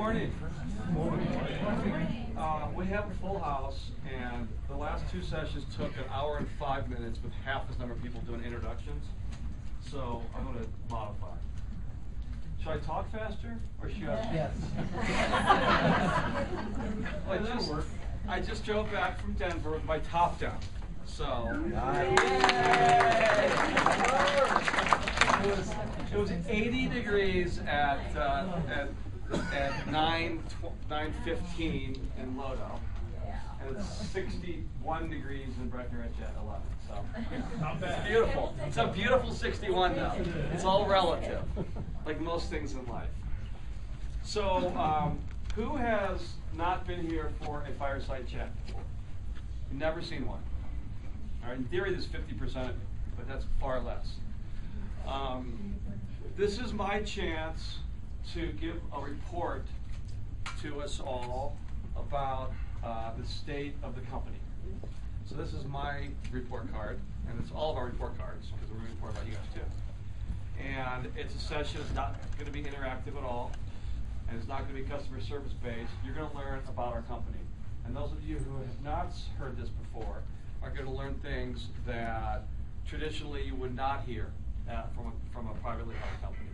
morning. We have a full house, and the last two sessions took an hour and 5 minutes with half this number of people doing introductions. So I'm going to modify. Should I talk faster, or should I? Yes. Well, I just drove back from Denver with my top down. So it was 80 degrees at 9:15 in Lodo, and it's 61 degrees in Breckenridge at 11. So it's beautiful. It's a beautiful 61 though. It's all relative, like most things in life. So who has not been here for a fireside chat before? You've never seen one. All right, in theory, there's 50% of you, but that's far less. This is my chance to give a report to us all about the state of the company. So this is my report card, and it's all of our report cards, because we're going to report about you guys too. And it's a session that's not going to be interactive at all, and it's not going to be customer service based. You're going to learn about our company. And those of you who have not heard this before are going to learn things that traditionally you would not hear from a privately held company.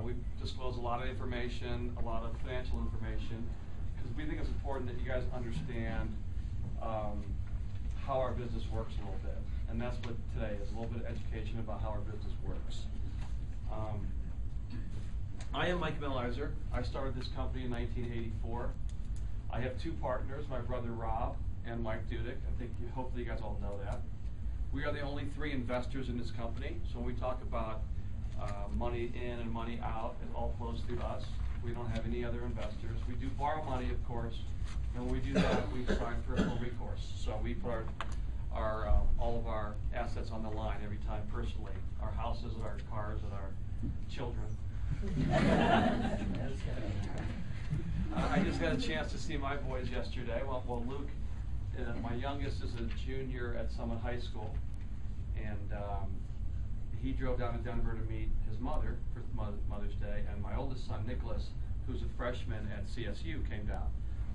We disclose a lot of information, a lot of financial information, because we think it's important that you guys understand how our business works a little bit. And that's what today is, a little bit of education about how our business works. I am Mike Millizer. I started this company in 1984. I have two partners, my brother Rob and Mike Dudick. I think hopefully you guys all know that. We are the only three investors in this company. So when we talk about money in and money out, it all flows through us. We don't have any other investors. We do borrow money, of course, and when we do that, we sign for a full recourse. So we put all of our assets on the line every time personally. Our houses, our cars, and our children. I just got a chance to see my boys yesterday. Well, Luke, my youngest, is a junior at Summit High School, and he drove down to Denver to meet his mother for Mother's Day, and my oldest son, Nicholas, who's a freshman at CSU, came down.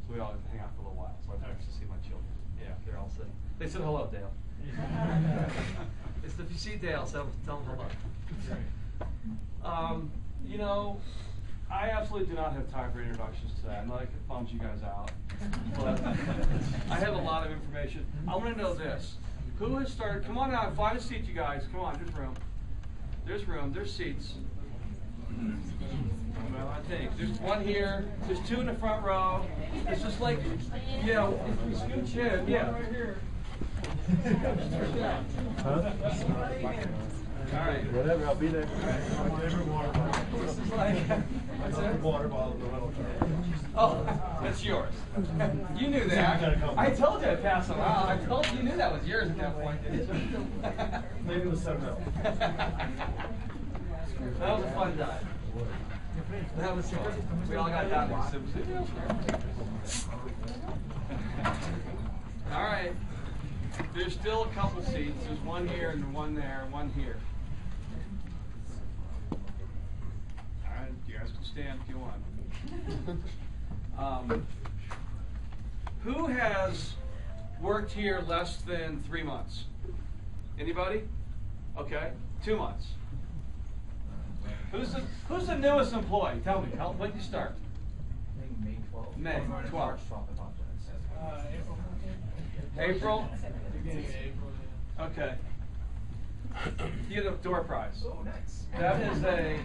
So we all got to hang out for a little while, so I got to see my children. Yeah, they're all sitting. They said hello, Dale. If you see Dale, tell him hello. You know, I absolutely do not have time for introductions today. I know it bums you guys out, but I have a lot of information. I want to know this. Who has started? Come on out, find a seat, you guys. Come on, there's room. There's room, there's seats. Well, I think. There's one here, there's two in the front row. It's just like, you know, if we scooch in, yeah. Right here. Huh? All right. Whatever, I'll be there. Favorite water bottle. This is like, what's that? Water bottle, the little car. Oh, that's yours. You knew that. I told you I'd pass them out. I told you knew that was yours at that point, didn't you? Maybe it was 7-Up. That was a fun dive. That was fun. We all got down there. All right. There's still a couple seats. There's one here and one there and one here. All right, you guys can stand if you want. Who has worked here less than 3 months? Anybody? Okay, 2 months. Who's the newest employee? Tell me. When did you start? I think May 12th. May 12th. April? April? Beginning of April, yeah. Okay. You get a door prize. Oh, nice. That is a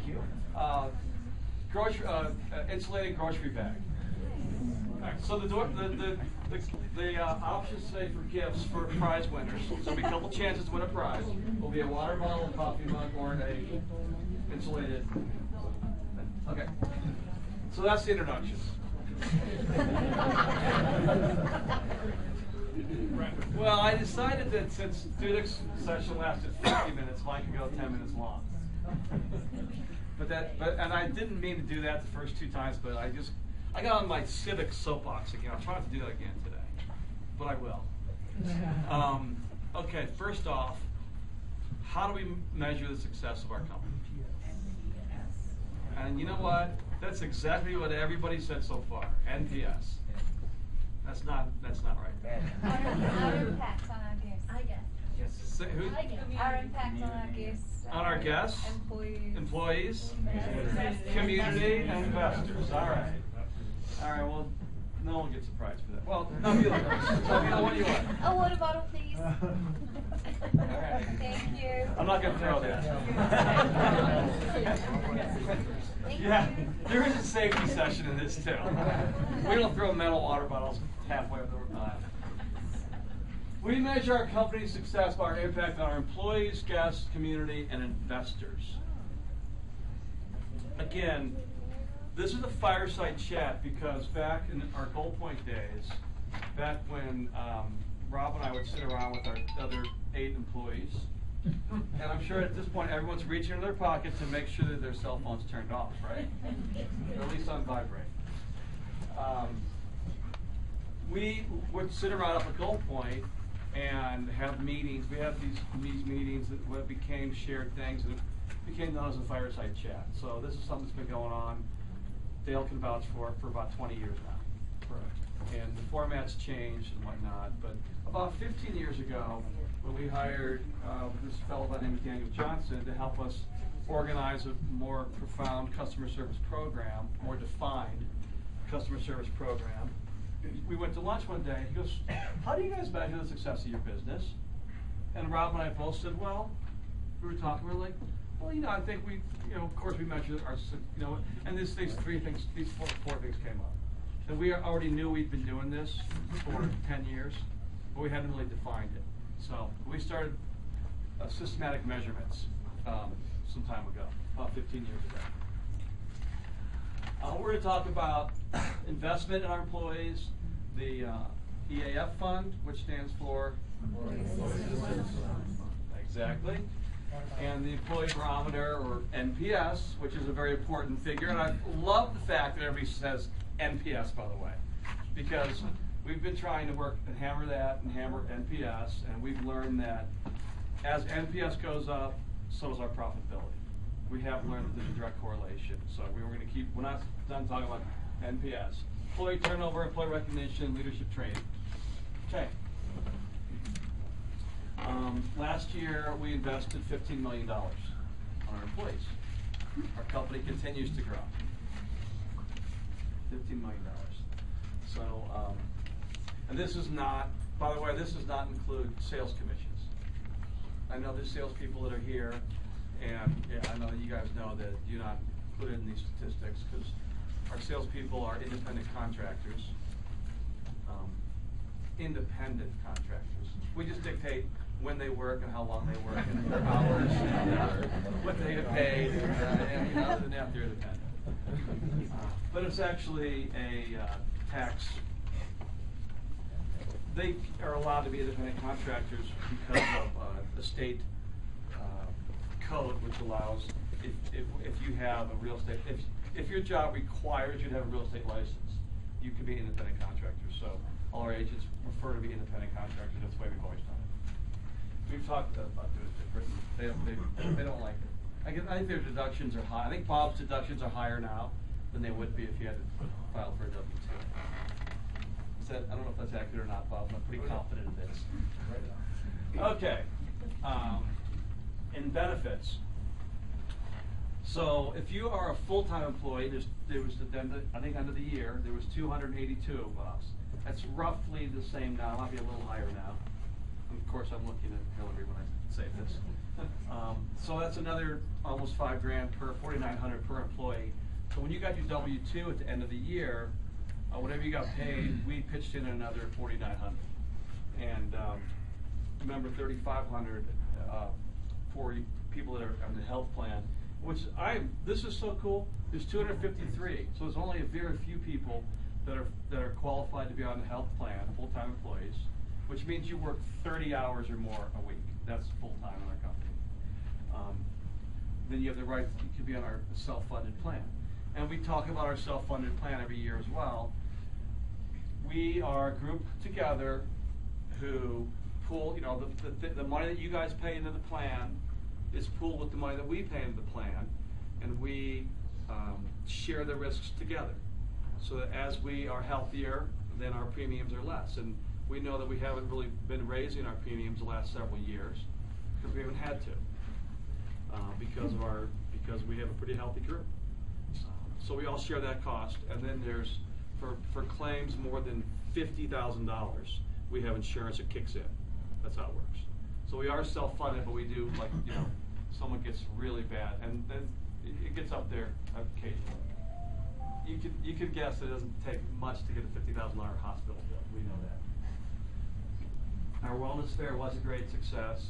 insulated grocery bag. So the options say for gifts for prize winners. So there'll be a couple chances to win a prize. Will be a water bottle, a coffee mug, or a insulated. Okay. So that's the introduction. Well, I decided that since Dudick's session lasted 50 minutes, mine could go 10 minutes long. And I didn't mean to do that the first 2 times, but I got on my civic soapbox again. I'll try not to do that again today, but I will. Okay, first off, how do we measure the success of our company? And you know what? That's exactly what everybody said so far, NPS. That's not right. Our impact on our guests. I guess. Yes. Say, who? Our impact on our guests. On our guests? Employees. Community, and investors, all right. All right, well, no one gets a prize for that. Well, Nabila, Nabila, what do you want? A water bottle, please. right. Thank you. I'm not gonna throw that. Thank Yeah, you. there is a safety session in this too. We don't throw metal water bottles halfway up the aisle. We measure our company's success by our impact on our employees, guests, community, and investors. Again, this is a fireside chat because back in our Goal Point days, back when Rob and I would sit around with our other 8 employees, and I'm sure at this point everyone's reaching in their pocket to make sure that their cell phone's turned off, right? Or at least on vibrate. We would sit around up at Goal Point and have meetings. We have these meetings that became shared things, and it became known as a fireside chat. So this is something that's been going on. Dale can vouch for about 20 years now. Correct. And the format's changed and whatnot. But about 15 years ago, when we hired this fellow by the name of Daniel Johnson to help us organize a more profound customer service program, more defined customer service program, we went to lunch one day. He goes, "How do you guys measure the success of your business?" And Rob and I both said, "Well," we were talking. We were like, "Well, I think we, of course we measure our, and these 4 things came up. And we already knew we'd been doing this for 10 years, but we hadn't really defined it. So we started systematic measurements some time ago, about 15 years ago. We're going to talk about investment in our employees, the EAF fund, which stands for exactly, and the employee barometer, or NPS, which is a very important figure. And I love the fact that everybody says NPS, by the way, because we've been trying to work and hammer that and hammer NPS, and we've learned that as NPS goes up, so does our profitability. We have learned that there's a direct correlation. So we're not done talking about NPS. Employee turnover, employee recognition, leadership training. Okay. Last year, we invested $15 million on our employees. Our company continues to grow. $15 million. So, and this is not, by the way, this does not include sales commissions. I know there's salespeople that are here, and yeah, I know you guys know that you're not included in these statistics because our salespeople are independent contractors. Independent contractors. We just dictate when they work and how long they work and their hours, what they get paid, and other than that, they're independent. But it's actually a tax. They are allowed to be independent contractors because of the state code, which allows if you have a real estate, if your job requires you to have a real estate license, you can be an independent contractor. So all our agents prefer to be independent contractors. That's the way we've always done it. We've talked about doing it different. They don't like it. I think their deductions are high. I think Bob's deductions are higher now than they would be if you had to file for a W-2. I don't know if that's accurate or not, Bob, but I'm pretty confident it is. Okay. In benefits. So if you are a full-time employee, there was I think end of the year, there was 282 of us. That's roughly the same now. It might be a little higher now. Of course, I'm looking at Hillary when I say this. So that's another almost $5,000 per, $4,900 per employee. So when you got your W-2 at the end of the year, whatever you got paid, we pitched in another $4,900. And remember, $3,500 for people that are on the health plan. This is so cool. There's 253, so there's only a very few people that are qualified to be on the health plan, full-time employees, which means you work 30 hours or more a week. That's full-time in our company. Then you have the right to be on our self-funded plan. And we talk about our self-funded plan every year as well. We are a group together who pool, the money that you guys pay into the plan is pooled with the money that we pay into the plan, and we share the risks together, so that as we are healthier, then our premiums are less. And we know that we haven't really been raising our premiums the last several years because we haven't had to, because we have a pretty healthy group. So we all share that cost, and then there's for claims more than $50,000, we have insurance that kicks in. That's how it works. So we are self-funded, but we do, like, you know, someone gets really bad, and then it gets up there occasionally. You could guess it doesn't take much to get a $50,000 hospital bill. We know that. Our wellness fair was a great success.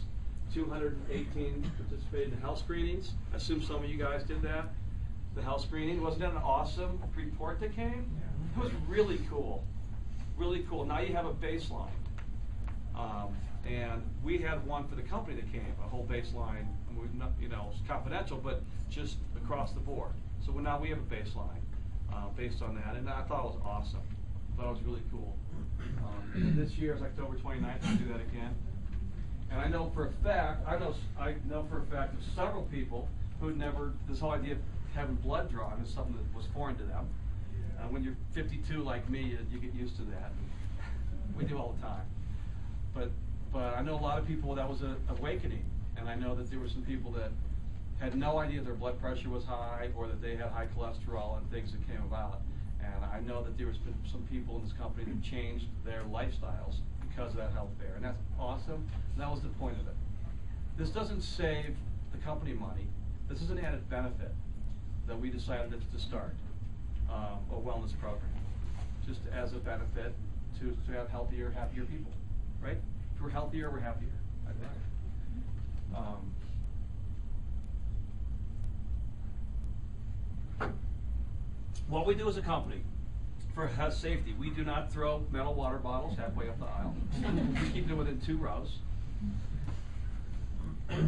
218 participated in the health screenings. I assume some of you guys did that. The health screening, wasn't that an awesome report that came? It was really cool. Really cool. Now you have a baseline. And we had one for the company that came, a whole baseline, and we've not, you know, it's confidential, but just across the board. So now we have a baseline based on that, and I thought it was awesome. I thought it was really cool. And this year is October 29th, we'll do that again. And I know for a fact, I know for a fact of several people who never, this whole idea of having blood drawn is something that was foreign to them. When you're 52 like me, you get used to that. We do all the time. But I know a lot of people that was an awakening, and I know that there were some people that had no idea their blood pressure was high or that they had high cholesterol and things that came about. And I know that there was been some people in this company that changed their lifestyles because of that health fair, and that's awesome. And that was the point of it. This doesn't save the company money. This is an added benefit that we decided to start a wellness program, just as a benefit to have healthier, happier people, right? If we're healthier, we're happier, I think. What we do as a company for safety, we do not throw metal water bottles halfway up the aisle. We keep them within 2 rows.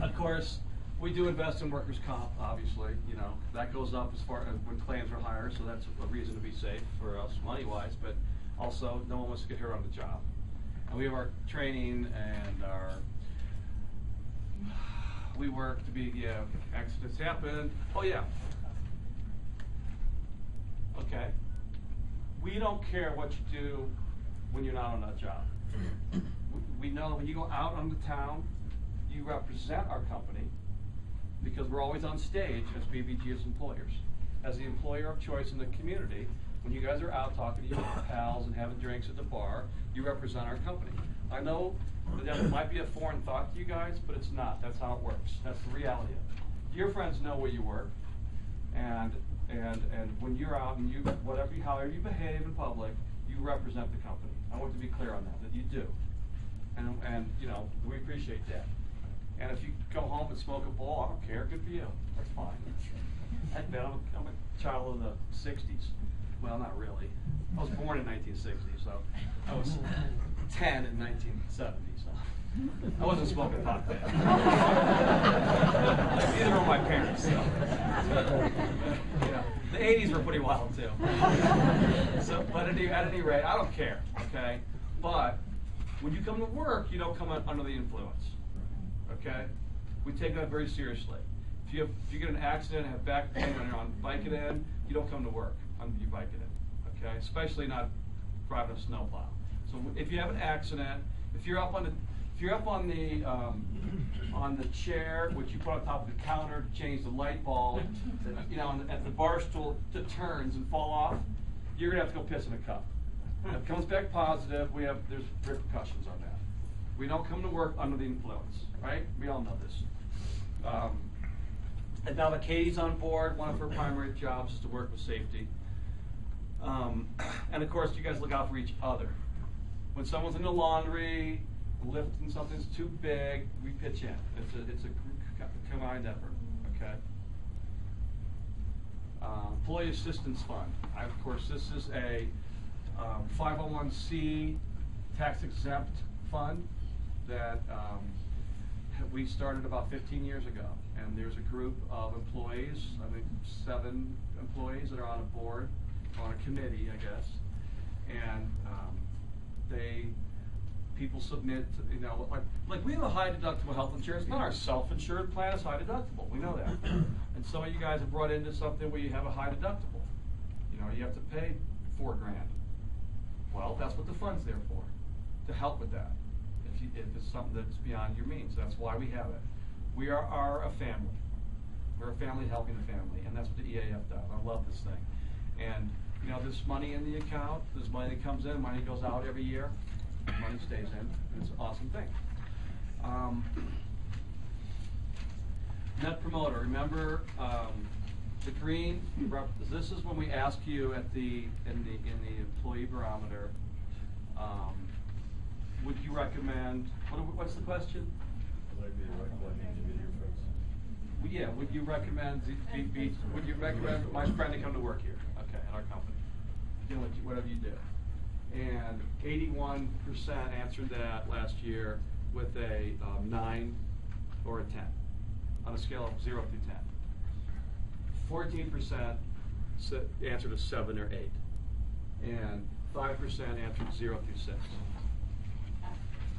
Of course, we do invest in workers' comp, obviously. You know, that goes up as far as when claims are higher, so that's a reason to be safe for us money-wise, but also no one wants to get hurt on the job. And we have our training and we work to be, accidents happen. Oh yeah. Okay. We don't care what you do when you're not on that job. We know that when you go out on the town, you represent our company because we're always on stage as BBG as employers. As the employer of choice in the community, when you guys are out talking to your pals and having drinks at the bar, you represent our company. I know that might be a foreign thought to you guys, but it's not. That's how it works. That's the reality of it. Your friends know where you work, and when you're out and however you behave in public, you represent the company. I want to be clear on that you do. And you know, we appreciate that. And if you go home and smoke a bowl, I don't care. Good for you. That's fine. I'm a child of the 60s. Well, not really. I was born in 1960, so I was 10 in 1970, so I wasn't smoking pot then. Neither were my parents. So. Yeah. The 80s were pretty wild too. So, but at any rate, I don't care. Okay, but when you come to work, you don't come under the influence. Okay, we take that very seriously. If you get an accident and have back pain when you're on Vicodin, you don't come to work on your Vicodin. Okay, especially not driving a snowplow. So if you have an accident, if you're up on the chair, which you put on top of the counter to change the light bulb, you know, at the bar stool that turns and fall off, you're gonna have to go piss in a cup. If it comes back positive, there's repercussions on that. We don't come to work under the influence, right? We all know this. And now that Katie's on board, one of her primary jobs is to work with safety. And of course, you guys look out for each other. When someone's in the laundry, lifting something's too big, we pitch in. It's a combined effort, okay? Employee Assistance Fund. Of course, this is a 501c tax-exempt fund that we started about 15 years ago. And there's a group of employees, I think 7 employees that are on a board, on a committee, I guess. And people submit, you know, like we have a high deductible health insurance, not our self-insured plan is high deductible, we know that. And some of you guys have brought into something where you have a high deductible. You know, you have to pay $4 grand. Well, that's what the fund's there for, to help with that. If it's something that's beyond your means, that's why we have it. We are a family. We're a family helping a family, and that's what the EAF does. I love this thing. And you know, there's money in the account, there's money that comes in, money goes out every year, money stays in. It's an awesome thing. Net promoter, remember the green, this is when we ask you in the employee barometer, would you recommend, what's the question? Yeah, would you recommend my friend to come to work here? Okay, at our company. You know, whatever you do. And 81% answered that last year with a 9 or a 10 on a scale of 0 through 10. 14% answered a 7 or 8. And 5% answered 0 through 6.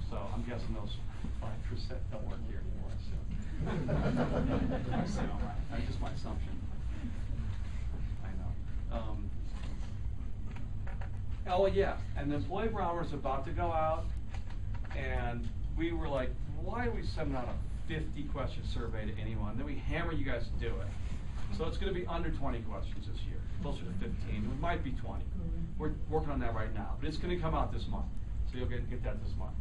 So I'm guessing those 5% don't work here anymore. So. That's just my assumption. I know. Oh yeah, and the employee barometer is about to go out, and we were like, why are we sending out a 50-question survey to anyone? Then we hammer you guys to do it. So it's going to be under 20 questions this year, closer to 15. It might be 20. We're working on that right now, but it's going to come out this month, so you'll get that this month.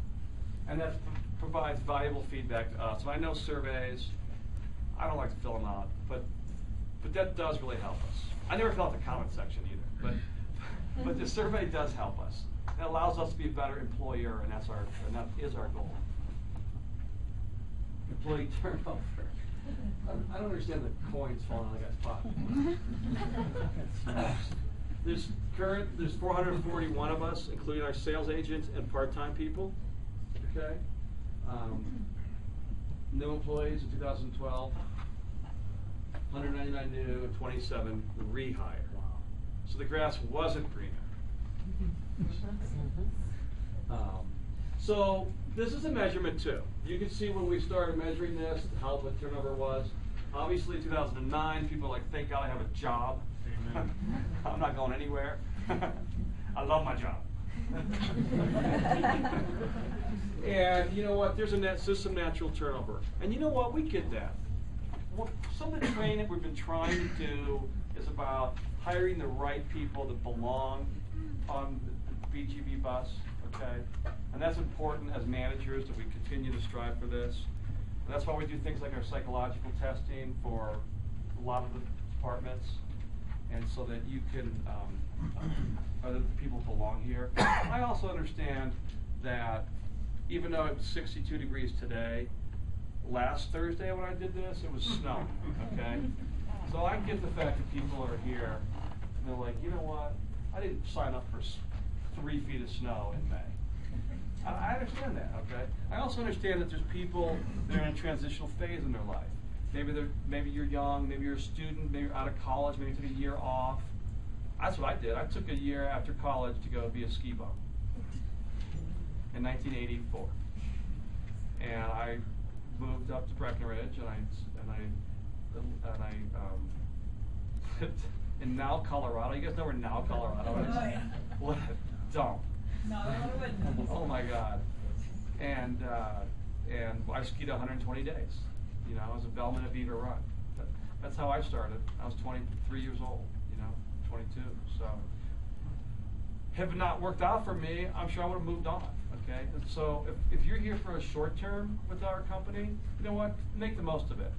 And that provides valuable feedback to us. And I know surveys, I don't like to fill them out, but that does really help us. I never fill out the comment section either, but the survey does help us. It allows us to be a better employer, and that is our goal. Employee turnover. I don't understand the coins falling on the guy's pot. There's 441 of us, including our sales agents and part-time people. Okay. New employees in 2012, 199 new and 27 rehire. Wow. So the grass wasn't greener. So this is a measurement too. You can see when we started measuring this, how the turnover was. Obviously 2009, people are like, thank God I have a job. Amen. I'm not going anywhere. I love my job. And you know what, there's some natural turnover. And you know what, we get that. Some of the training that we've been trying to do is about hiring the right people that belong on the BGV bus, okay? And that's important as managers that we continue to strive for this. And that's why we do things like our psychological testing for a lot of the departments, and so that you can, other people belong here. I also understand that even though it's 62 degrees today, last Thursday when I did this, it was snowing, okay? So I get the fact that people are here, and they're like, you know what, I didn't sign up for 3 feet of snow in May. I understand that, okay? I also understand that there's people that are in a transitional phase in their life. Maybe you're young, maybe you're a student, maybe you're out of college, maybe you took a year off. That's what I did. I took a year after college to go be a ski bum in 1984, and I moved up to Breckenridge, and I in Now, Colorado. You guys know where Now, Colorado is? Oh, yeah. What? Don't. No, I wouldn't. Oh my God. And I skied 120 days. You know, I was a bellman at Beaver Run. That's how I started. I was 23 years old, you know, 22. So, had it not worked out for me, I'm sure I would have moved on, okay? And so, if you're here for a short term with our company, you know what? Make the most of it.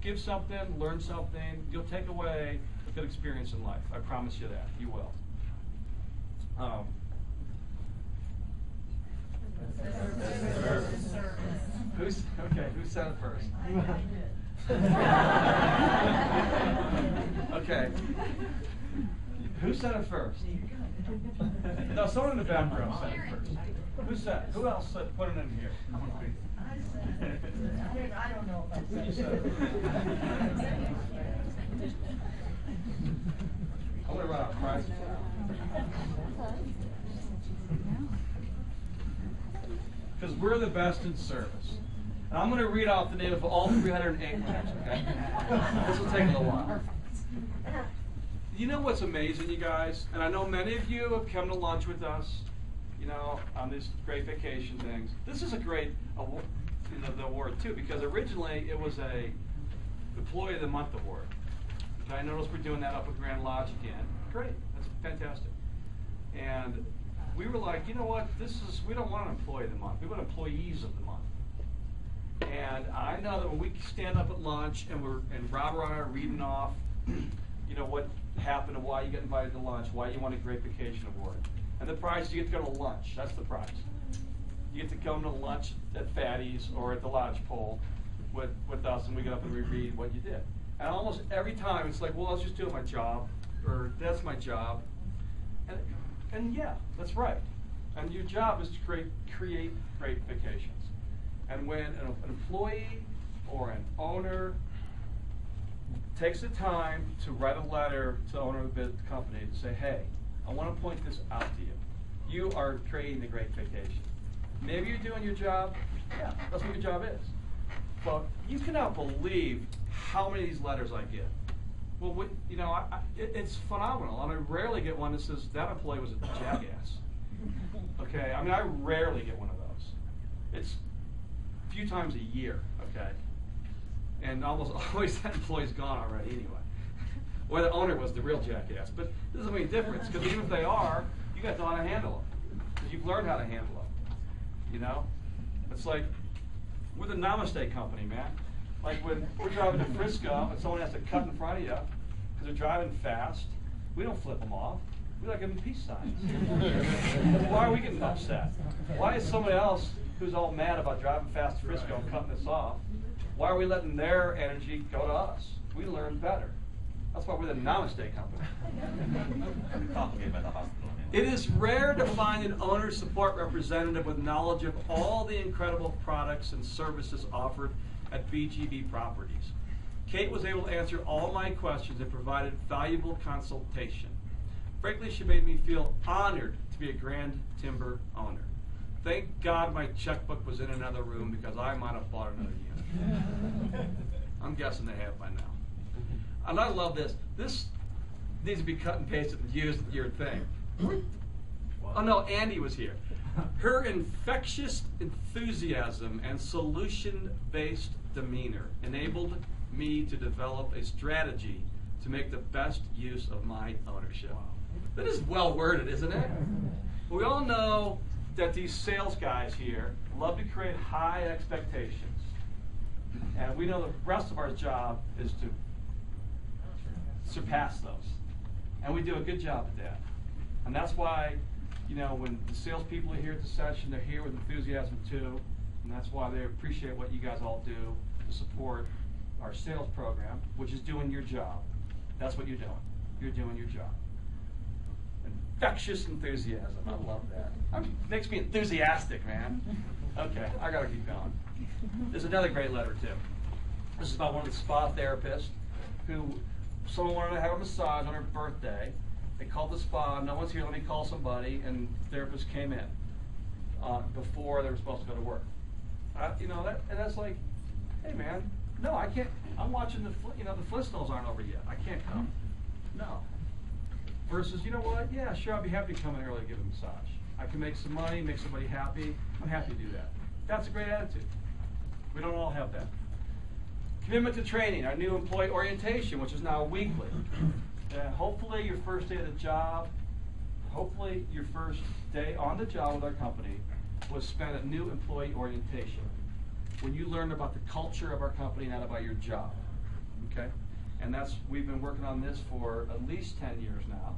Give something, learn something. You'll take away a good experience in life. I promise you that. You will. Who said it first? Okay. Who said it first? No, someone in the back row said it first. Who else put it in here? I don't know if I Who said said it? I'm gonna run out, right? because we're the best in service. And I'm going to read off the name of all 308 winners, okay? This will take a little while. You know what's amazing, you guys? And I know many of you have come to lunch with us, you know, on these great vacation things. This is a great award, you know, the award too, because originally it was a Employee of the Month award. Okay, I noticed we're doing that up at Grand Lodge again. Great, that's fantastic. And we were like, you know what? We don't want an Employee of the Month. We want Employees of the Month. And I know that when we stand up at lunch and Robert and I are reading off, you know, what happened and why you get invited to lunch, why you won a Great Vacation Award. And the prize is you get to go to lunch. That's the prize. You get to come to lunch at Fatty's or at the Lodge Pole with us, and we get up and we read what you did. And almost every time it's like, well, I was just doing my job, or that's my job. And yeah, that's right. And your job is to create great vacations. And when an employee or an owner takes the time to write a letter to the owner of the company to say, hey, I want to point this out to you. You are creating a great vacation. Maybe you're doing your job. Yeah, that's what your job is. But you cannot believe how many of these letters I get. Well, you know, it's phenomenal. And I rarely get one that says that employee was a jackass. Okay, I mean, I rarely get one of those. It's a few times a year, okay? And almost always that employee's gone already anyway. Or the owner was the real jackass. But it doesn't make a difference, because even if they are, you got to know how to handle them. Because you've learned how to handle them. You know? It's like, we're the Namaste company, man. Like when we're driving to Frisco and someone has to cut in front of you because they're driving fast, we don't flip them off. We like give them peace signs. Why are we getting upset? Why is somebody else who's all mad about driving fast to Frisco and cutting us off, why are we letting their energy go to us? We learn better. That's why we're the Namaste company. It is rare to find an owner support representative with knowledge of all the incredible products and services offered at BGB Properties. Kate was able to answer all my questions and provided valuable consultation. Frankly, she made me feel honored to be a Grand Timber owner. Thank God my checkbook was in another room, because I might have bought another unit. I'm guessing they have by now. And I love this. This needs to be cut and pasted and used in your thing. Oh no, Andy was here. Her infectious enthusiasm and solution-based demeanor enabled me to develop a strategy to make the best use of my ownership. That is well worded, isn't it? We all know that these sales guys here love to create high expectations. And we know the rest of our job is to surpass those. And we do a good job at that. And that's why, you know, when the salespeople are here at the session, they're here with enthusiasm too. And that's why they appreciate what you guys all do to support our sales program, which is doing your job. That's what you're doing. You're doing your job. Infectious enthusiasm. I love that. Makes me enthusiastic, man. Okay, I gotta keep going. There's another great letter too. This is about one of the spa therapists who someone wanted to have a massage on her birthday. They called the spa. No one's here. Let me call somebody. And the therapist came in before they were supposed to go to work. You know that, and that's like, hey man, no, I can't. I'm watching the Flintstones aren't over yet. I can't come. No. Versus, you know what? Yeah, sure, I'd be happy to come in early to give a massage. I can make some money, make somebody happy. I'm happy to do that. That's a great attitude. We don't all have that. Commitment to training, our new employee orientation, which is now weekly. Hopefully your first day of the job, hopefully your first day on the job with our company was spent at new employee orientation, when you learn about the culture of our company, not about your job. Okay? And we've been working on this for at least 10 years now,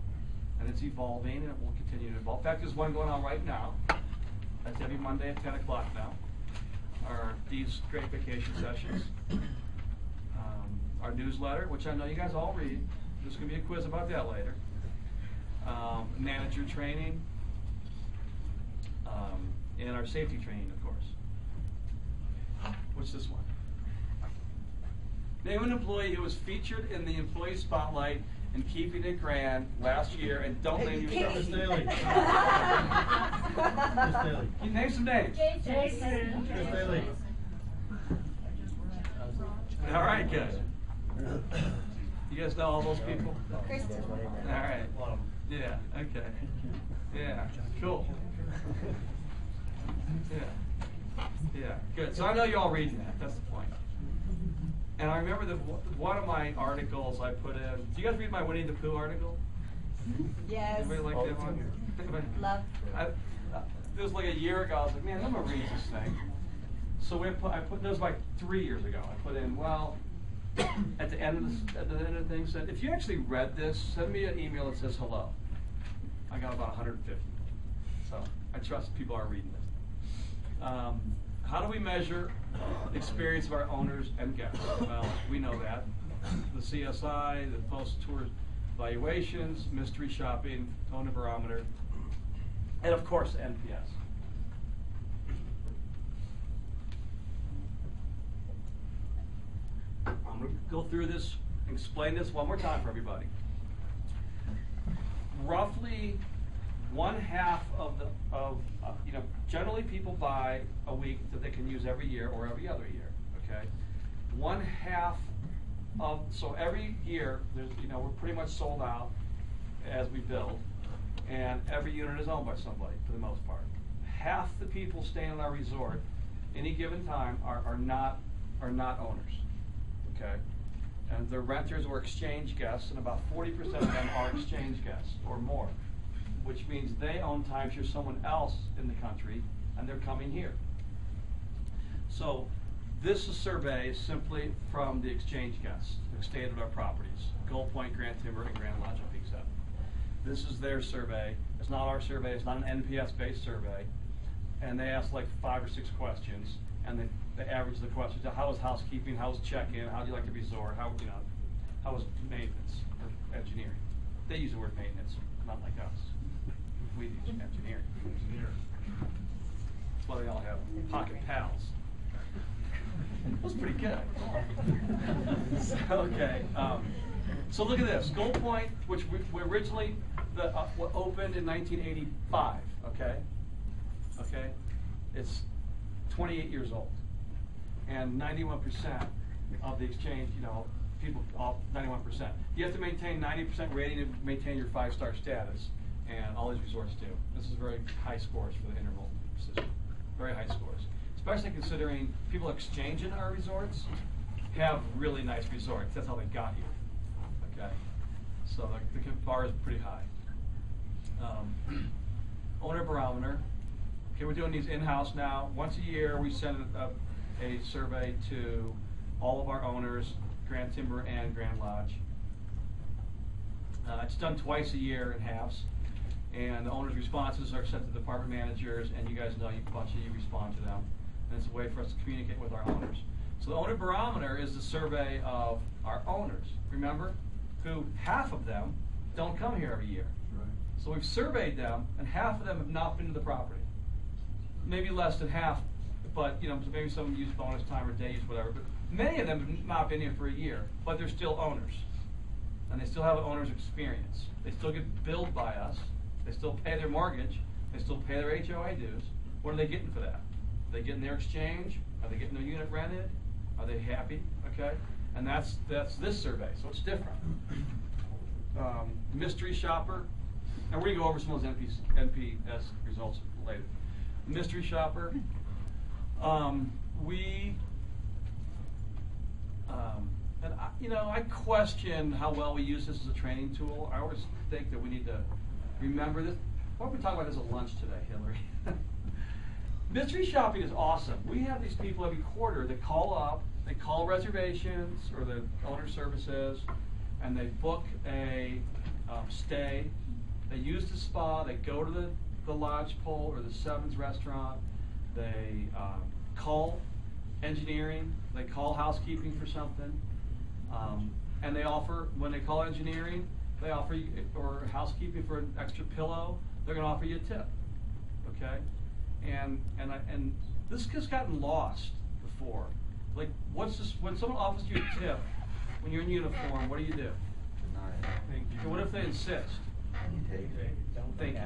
and it's evolving, and it will continue to evolve. In fact, there's one going on right now. That's every Monday at 10 o'clock now. These great vacation sessions. Our newsletter, which I know you guys all read. There's going to be a quiz about that later. Manager training, and our safety training, of course. What's this one? Name an employee who was featured in the employee spotlight in Keeping It Grand last year, and don't name yourself. Bailey. Can you name some names? Jason. Chris Bailey. All right, good. You guys know all those people? Kristen. All right. Yeah, okay. Yeah, cool. Yeah, good. So I know you're all reading that. That's the point. And I remember that one of my articles I put in. Do you guys read my Winnie the Pooh article? Yes. Anybody like that one? Love. It was like a year ago. I was like, man, I'm gonna read this thing. So I put. This was like 3 years ago. I put in, well, at the end of the thing said, if you actually read this, send me an email that says hello. I got about 150. So I trust people are reading this. How do we measure the experience of our owners and guests? Well, we know that. The CSI, the post-tour evaluations, mystery shopping, owner barometer, and of course, NPS. I'm going to go through this, explain this one more time for everybody. Roughly 1/2 of generally people buy a week that they can use every year or every other year. Okay, 1/2 of so every year there's we're pretty much sold out as we build, and every unit is owned by somebody for the most part. Half the people staying in our resort any given time are not owners. Okay, and they're renters or exchange guests, and about 40% of them are exchange guests or more, which means they own timeshare someone else in the country, and they're coming here. So this survey is simply from the exchange guests who stayed at our properties, Gold Point, Grand Timber, and Grand Lodge at Peak 7. This is their survey. It's not our survey. It's not an NPS-based survey. And they asked like 5 or 6 questions, and they average the questions. How was housekeeping? How was check-in? How do you like the resort? How was maintenance or engineering? They use the word maintenance, not like us. We use engineering. That's why they all have pocket pals. That was pretty good. Okay. So look at this. Gold Point, which we originally opened in 1985. Okay. Okay. It's 28 years old, and 91% of the exchange, people, all 91%. You have to maintain 90% rating to maintain your 5-star status, and all these resorts do. This is very high scores for the interval system. Very high scores, especially considering people exchanging our resorts have really nice resorts. That's how they got here. Okay, so the bar is pretty high. Owner barometer. Okay, we're doing these in-house now. Once a year, we send a survey to all of our owners, Grand Timber and Grand Lodge. It's done twice a year in halves, and the owners' responses are sent to the department managers, and you guys know, a bunch of you respond to them, and it's a way for us to communicate with our owners. So the owner barometer is the survey of our owners, remember, who half of them don't come here every year. Right. So we've surveyed them, and half of them have not been to the property. Maybe less than half, but maybe some use bonus time or day use, whatever. But many of them have not been here for a year, but they're still owners, and they still have an owner's experience. They still get billed by us. They still pay their mortgage. They still pay their HOA dues. What are they getting for that? Are they getting their exchange? Are they getting their unit rented? Are they happy? Okay, and that's this survey, so it's different. Mystery shopper, and we're gonna go over some of those NPS results later. Mystery shopper, I question how well we use this as a training tool. I always think that we need to remember this. Why don't we talk about this at lunch today, Hillary? Mystery shopping is awesome. We have these people every quarter that call up, they call reservations or the owner services, and they book a stay. They use the spa, they go to the lodge pole or the Sevens restaurant, they call engineering, they call housekeeping for something, and they offer, when they call engineering, they offer you, or housekeeping for an extra pillow, they're going to offer you a tip, okay? And this has gotten lost before. Like, what's this, when someone offers you a tip, when you're in uniform, what do you do? Thank you. What if they insist? Take it. Thank you.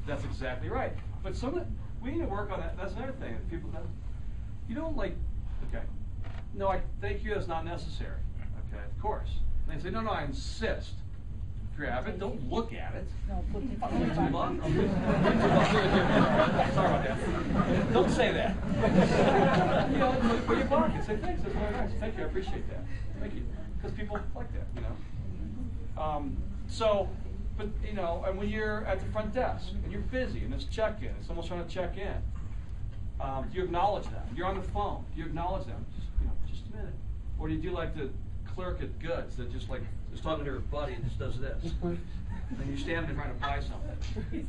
That's exactly right. But we need to work on that. That's another thing. People, you don't like, okay, no, thank you, that's not necessary. Okay, of course. And they say, no, no, I insist. Grab it, don't look at it. No, put it Oh, in the too long? box. Sorry about that. Don't say that. You know, put your pocket. Say thanks. That's very nice. Thank you. I appreciate that. Thank you. Because people like that, you know. But you know, and when you're at the front desk and you're busy and it's check-in, and someone's trying to check in, do you acknowledge them? You're on the phone. Do you acknowledge them? Just a minute. Or do you do like the clerk at Goods that just talking to her buddy and just does this? And you stand there trying to buy something.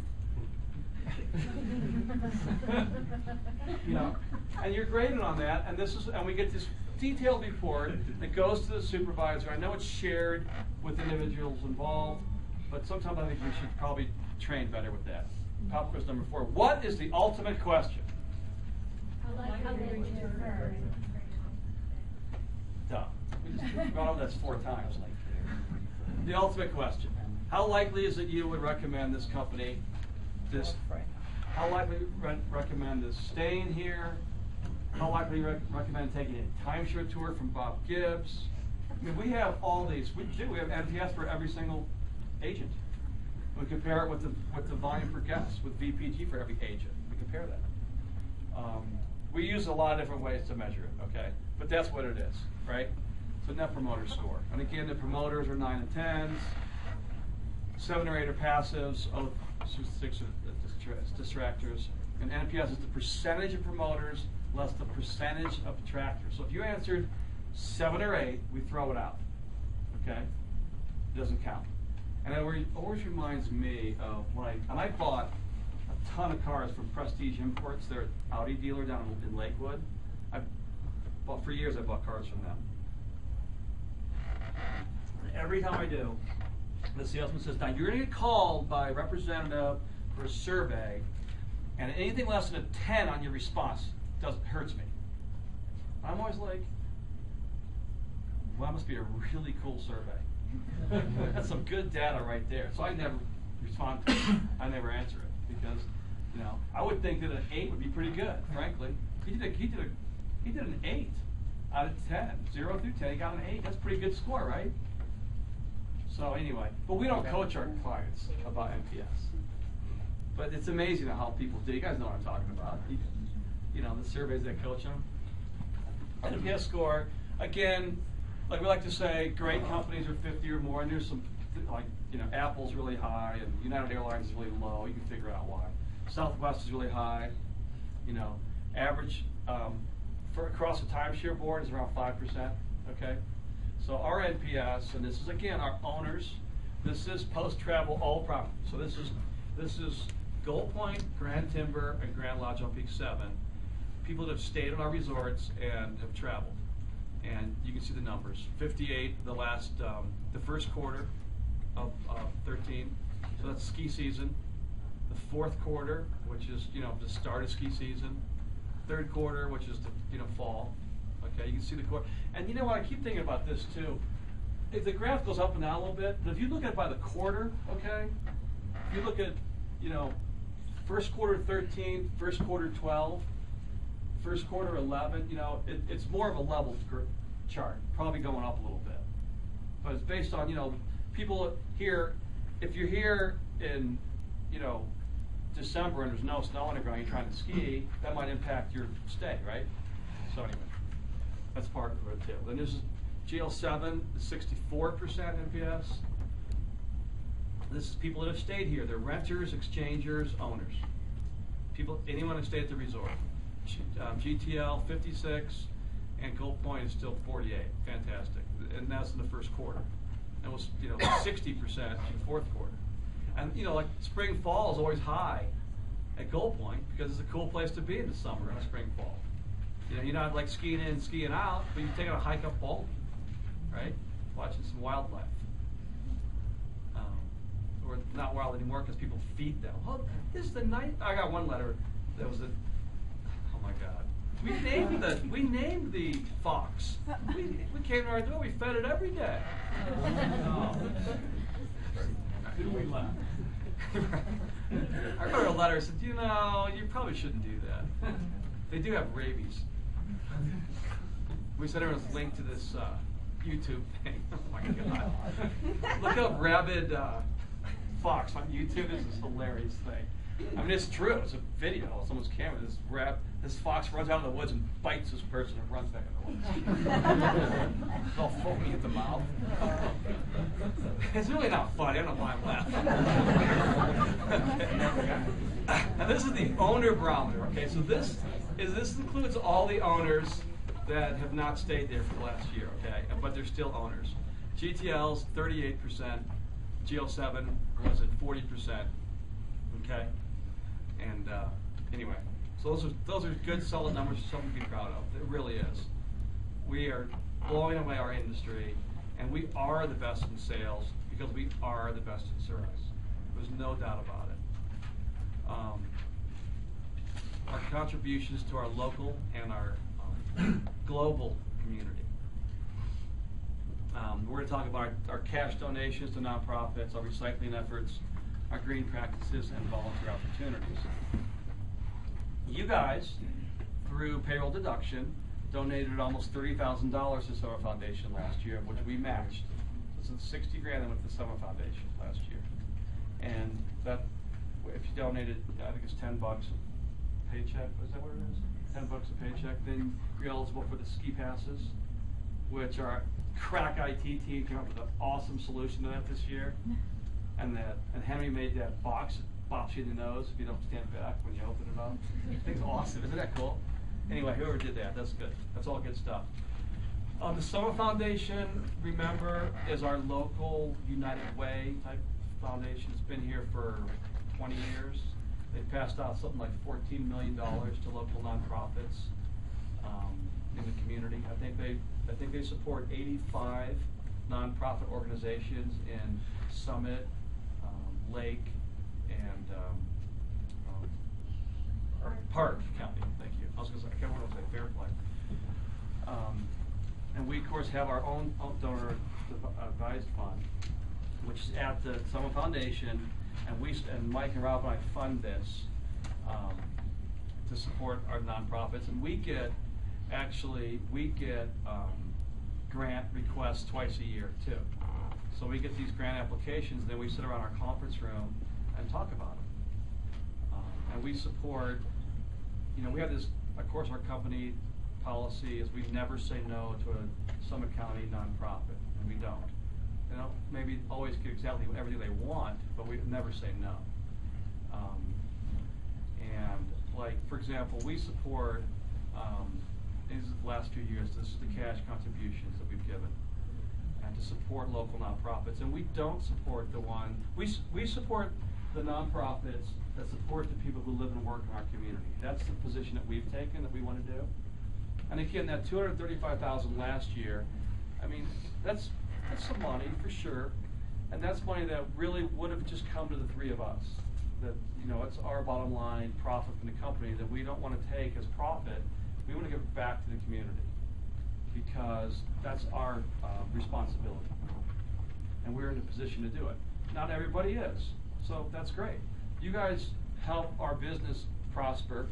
You know, and you're graded on that, and we get this detailed report that goes to the supervisor. I know it's shared with individuals involved, but sometimes I think we should probably train better with that. Pop quiz number 4. What is the ultimate question? Duh. We just brought over that 4 times. The ultimate question. How likely is it you would recommend this company, how likely recommend this staying here? How likely recommend taking a timeshare tour from Bob Gibbs? I mean, we have all these. We have NPS for every single agent. We compare it with the volume per guest, with VPG for every agent. We compare that. We use a lot of different ways to measure it, okay? But that's what it is, right? It's a Net Promoter Score. And again, the promoters are 9 and 10s, 7 or 8 are passives, 6 are distractors. And NPS is the percentage of promoters less the percentage of detractors. So if you answered 7 or 8, we throw it out, okay? It doesn't count. And it always reminds me of and I bought a ton of cars from Prestige Imports. They're an Audi dealer down in Lakewood. For years I bought cars from them. Every time I do, the salesman says, now you're going to get called by a representative for a survey, and anything less than a 10 on your response hurts me. I'm always like, well, that must be a really cool survey. That's some good data right there. So I never respond to it. I never answer it because, you know, I would think that an 8 would be pretty good, frankly. He did an 8 out of 10, 0 through 10. He got an 8. That's a pretty good score, right? So anyway, but we don't coach our clients about NPS. But it's amazing how people do. You guys know what I'm talking about. You know, the surveys that coach them. NPS score, again, like we like to say, great companies are 50 or more, and there's some, like, you know, Apple's really high, and United Airlines is really low. You can figure out why. Southwest is really high. You know, average for across the timeshare board is around 5%. Okay, so our NPS, and this is again our owners. This is post-travel all property. So this is Gold Point, Grand Timber, and Grand Lodge on Peak 7. People that have stayed at our resorts and have traveled. And you can see the numbers. 58 the first quarter of 13. So that's ski season. The fourth quarter, which is, you know, the start of ski season. Third quarter, which is the, you know, fall. Okay, you can see the quarter. And you know what, I keep thinking about this too. If the graph goes up and down a little bit, but if you look at it by the quarter, okay, if you look at, you know, first quarter 13, first quarter 12, first quarter 11, you know, it's more of a level chart, probably going up a little bit. But it's based on, you know, people here, if you're here in, you know, December and there's no snow on the ground, you're trying to ski, that might impact your stay, right? So anyway, that's part of it too. Then this is GL7, 64% NPS. This is people that have stayed here. They're renters, exchangers, owners. People, anyone who stayed at the resort. GTL 56, and Gold Point is still 48. Fantastic, and that's in the first quarter. And it was, you know, 60% in the fourth quarter. And you know, like spring, fall is always high at Gold Point because it's a cool place to be in the summer and spring, fall. You know, you're not like skiing in, skiing out, but you're taking a hike up Boulder, right? Watching some wildlife. Or not wild anymore because people feed them. Oh, this is the night. I got one letter that was oh my God. We named the fox. We came to our door. We fed it every day. Oh. Who do we laugh? I remember a letter and said, you know, you probably shouldn't do that. They do have rabies. We sent everyone a link to this YouTube thing. Oh my God. Look up rabid fox on YouTube. This is a hilarious thing. I mean, it's true. It's a video of someone's camera. This fox runs out of the woods and bites this person and runs back in the woods. It's all foamy at the mouth. It's really not funny. I don't know why I'm laughing. Now this is the owner barometer. Okay, so this includes all the owners that have not stayed there for the last year. Okay, but they're still owners. GTL's 38%. GL7 was at 40%. Okay, and anyway, so those are good, solid numbers, something to be proud of. It really is. We are blowing away our industry, and we are the best in sales because we are the best in service. There's no doubt about it. Our contributions to our local and our global community. We're going to talk about our cash donations to nonprofits, our recycling efforts, our green practices, and volunteer opportunities. You guys, through payroll deduction, donated almost $30,000 to Summer Foundation last year, which we matched. So it's $60,000 that went to the Summer Foundation last year. And that, if you donated, I think it's $10 a paycheck. Is that what it is? $10 a paycheck. Then you're eligible for the ski passes, which our crack IT team came up with an awesome solution to that this year. And Henry made that box that bops you in the nose if you don't stand back when you open it up. Thing's awesome. Isn't that cool? Anyway, whoever did that, that's good. That's all good stuff. The Summer Foundation, remember, is our local United Way type foundation. It's been here for 20 years. They've passed out something like $14 million to local nonprofits in the community. I think they support 85 nonprofit organizations in Summit, Lake, and Park County. Thank you. I was going to say, I can't remember what I was saying, Fairplay. And we, of course, have our own donor advised fund, which is at the Summer Foundation, and Mike and Rob and I fund this to support our nonprofits, and we get grant requests twice a year too. So we get these grant applications, and then we sit around our conference room and talk about them. And we support, we have this, of course, our company policy is we never say no to a Summit County nonprofit, and we don't. They don't maybe always get exactly everything they want, but we never say no. And like, for example, we support, these last few years, this is the cash contributions that we've given, and to support local nonprofits. And we don't support we support the nonprofits that support the people who live and work in our community. That's the position that we've taken, that we want to do. And again, that $235,000 last year, I mean, that's some money for sure, and that's money that really would have just come to the three of us. That it's our bottom line profit from the company that we don't want to take as profit. We want to give it back to the community because that's our responsibility, and we're in a position to do it. Not everybody is, so that's great. You guys help our business prosper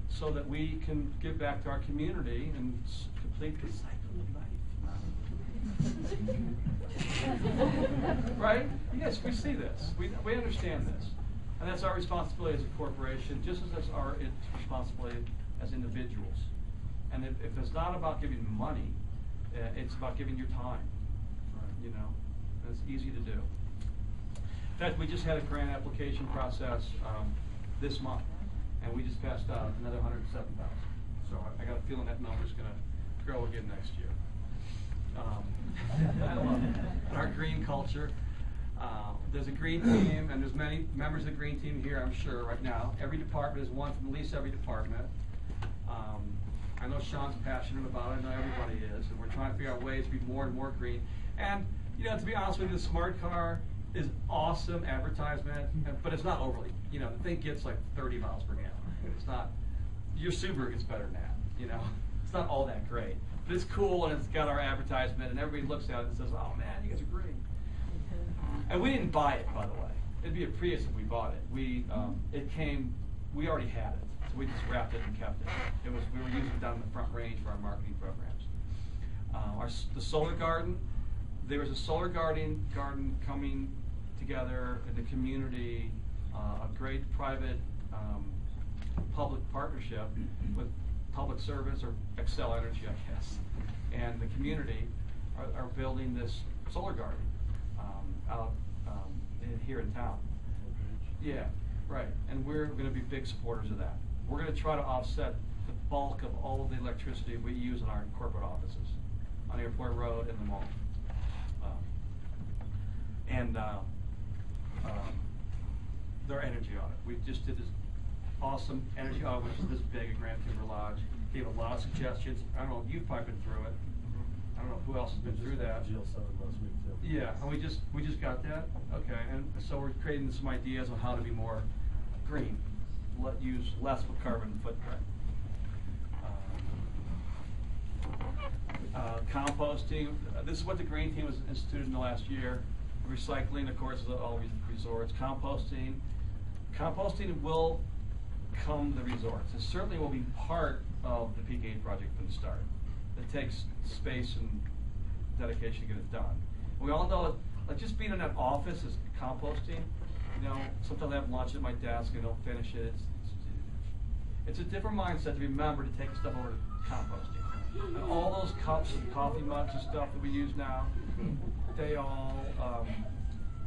so that we can give back to our community and complete the cycle of life. Right? Yes, we see this. We understand this. And that's our responsibility as a corporation, just as that's our responsibility as individuals. And if it's not about giving money, it's about giving your time. And it's easy to do. In fact, we just had a grant application process this month, and we just passed out another $107,000. So I got a feeling that number's going to grow again next year. I love it. And our green culture. There's a green team, and there's many members of the green team here, I'm sure, right now. Every department is one from at least every department. I know Sean's passionate about it. I know everybody is, and we're trying to figure out ways to be more and more green. And to be honest with you, the smart car is awesome advertisement, but it's not overly. The thing gets like 30 miles per gallon. It's not. Your Subaru gets better than that. It's not all that great, but it's cool, and it's got our advertisement, and everybody looks at it and says, "Oh man, you guys are great." And we didn't buy it, by the way. it'd be a Prius if we bought it. We already had it, so we just wrapped it and kept it. We were using it down in the Front Range for our marketing programs. The solar garden, there was a solar garden coming together in the community, a great private public partnership with Public Service or Excel Energy, I guess, and the community are building this solar garden out here in town. Yeah, right, and we're going to be big supporters of that. We're going to try to offset the bulk of all of the electricity we use in our corporate offices on Airport Road and the mall. Their energy audit. We just did this awesome energy audit, which is this big at Grand Timber Lodge. Gave a lot of suggestions. I don't know if you've probably been through it. I don't know who else has been through that. Jill said it last week too. Yeah, and we just got that. Okay, and so we're creating some ideas on how to be more green, use less of a carbon footprint. Composting. This is what the green team was instituted in the last year. Recycling, of course, is all resorts. Composting will come to resorts. It certainly will be part of the Peak 8 project from the start. It takes space and dedication to get it done. We all know, like just being in that office is composting. You know, sometimes I have lunch at my desk and don't finish it. It's a different mindset to remember to take stuff over to composting. And all those cups and coffee mugs and stuff that we use now, they all,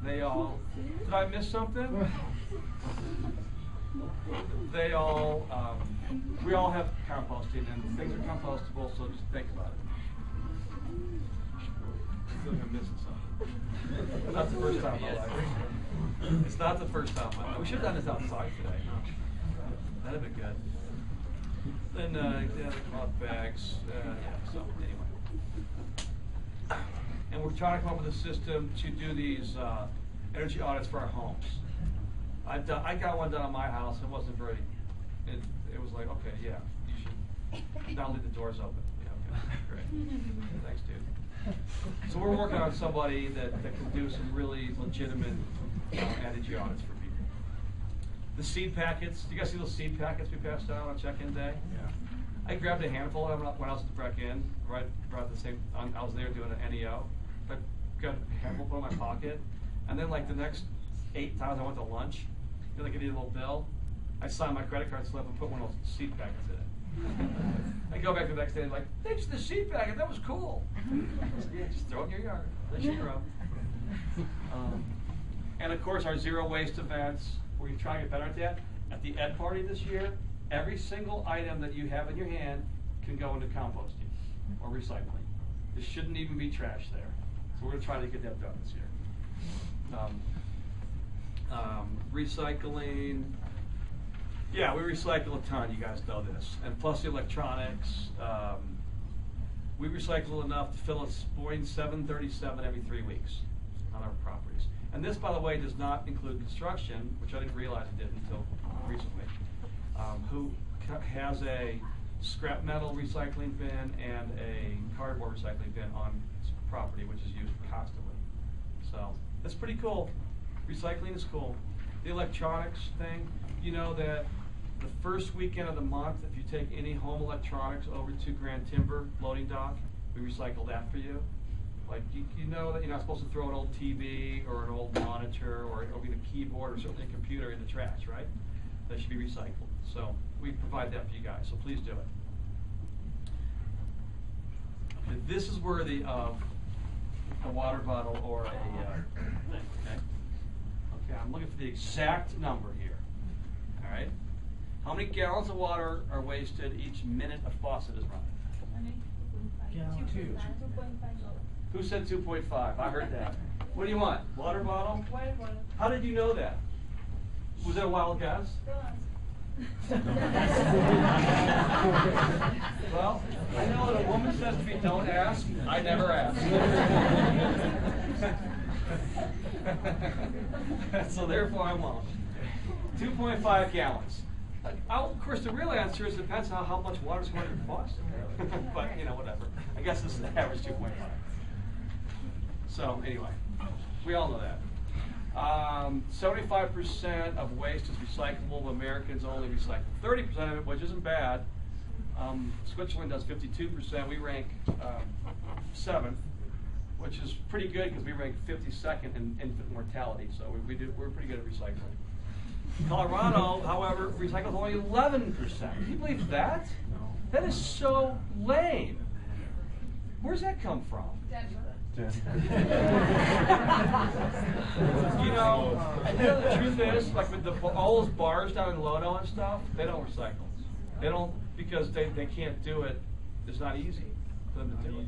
did I miss something? We all have composting, and things are compostable, so just think about it. I feel like I'm missing something. It's not the first time in my life. It's not the first time in my life. We should have done this outside today. That'd have been good. Then, cloth bags, so anyway. And we're trying to come up with a system to do these energy audits for our homes. I got one done on my house. It wasn't very, it was like, okay, yeah, you should not leave the doors open. Yeah, okay, great. Thanks, dude. So we're working on somebody that can do some really legitimate energy audits for people. The seed packets, do you guys see those seed packets we passed out on check-in day? Yeah. I grabbed a handful of them when I was at the break-in, right about the same, I was there doing an NEO. I got a handful put in my pocket, and then like the next 8 times I went to lunch, I give you a little bill, I signed my credit card slip and put one of those seed packets in it. I go back the next day and like, thanks for the seed packet, that was cool. Yeah, just throw it in your yard, let you grow. And of course our zero waste events, where you try to get better at that. At the Ed Party this year, every single item that you have in your hand can go into composting or recycling. There shouldn't even be trash there. So we're going to try to get that done this year. Recycling. Yeah, we recycle a ton, you guys know this. And plus the electronics. We recycle enough to fill a Boeing 737 every 3 weeks on our properties. And this, by the way, does not include construction, which I didn't realize it did until recently, who has a scrap metal recycling bin and a cardboard recycling bin on property, which is used constantly. So that's pretty cool. Recycling is cool. The electronics thing, you know that the first weekend of the month, if you take any home electronics over to Grand Timber loading dock, we recycle that for you. Like, you know that you're not supposed to throw an old TV or an old monitor or even a keyboard or certainly a computer in the trash, right? That should be recycled. So we provide that for you guys, so please do it. Okay, this is worthy of a water bottle or a thing, okay? Okay, I'm looking for the exact number here, all right? How many gallons of water are wasted each minute a faucet is running? Gallon 2. Who said 2.5? I heard that. What do you want? Water bottle? Water. How did you know that? Was that a wild guess? Well, I know that a woman says to me, don't ask. I never ask. So therefore I won't. 2.5 gallons. Of course, the real answer is it depends on how much water is going to your faucet. But, you know, whatever. I guess this is the average 2.5. So, anyway, we all know that. 75% of waste is recyclable. Americans only recycle 30% of it, which isn't bad. Switzerland does 52%. We rank 7th, which is pretty good because we rank 52nd in infant mortality. So we're pretty good at recycling. Colorado, however, recycles only 11%. Can you believe that? That is so lame. Where's that come from? You know, the truth is, like with all those bars down in Lodo and stuff, they don't recycle. They don't, because they can't do it. It's not easy for them to do it.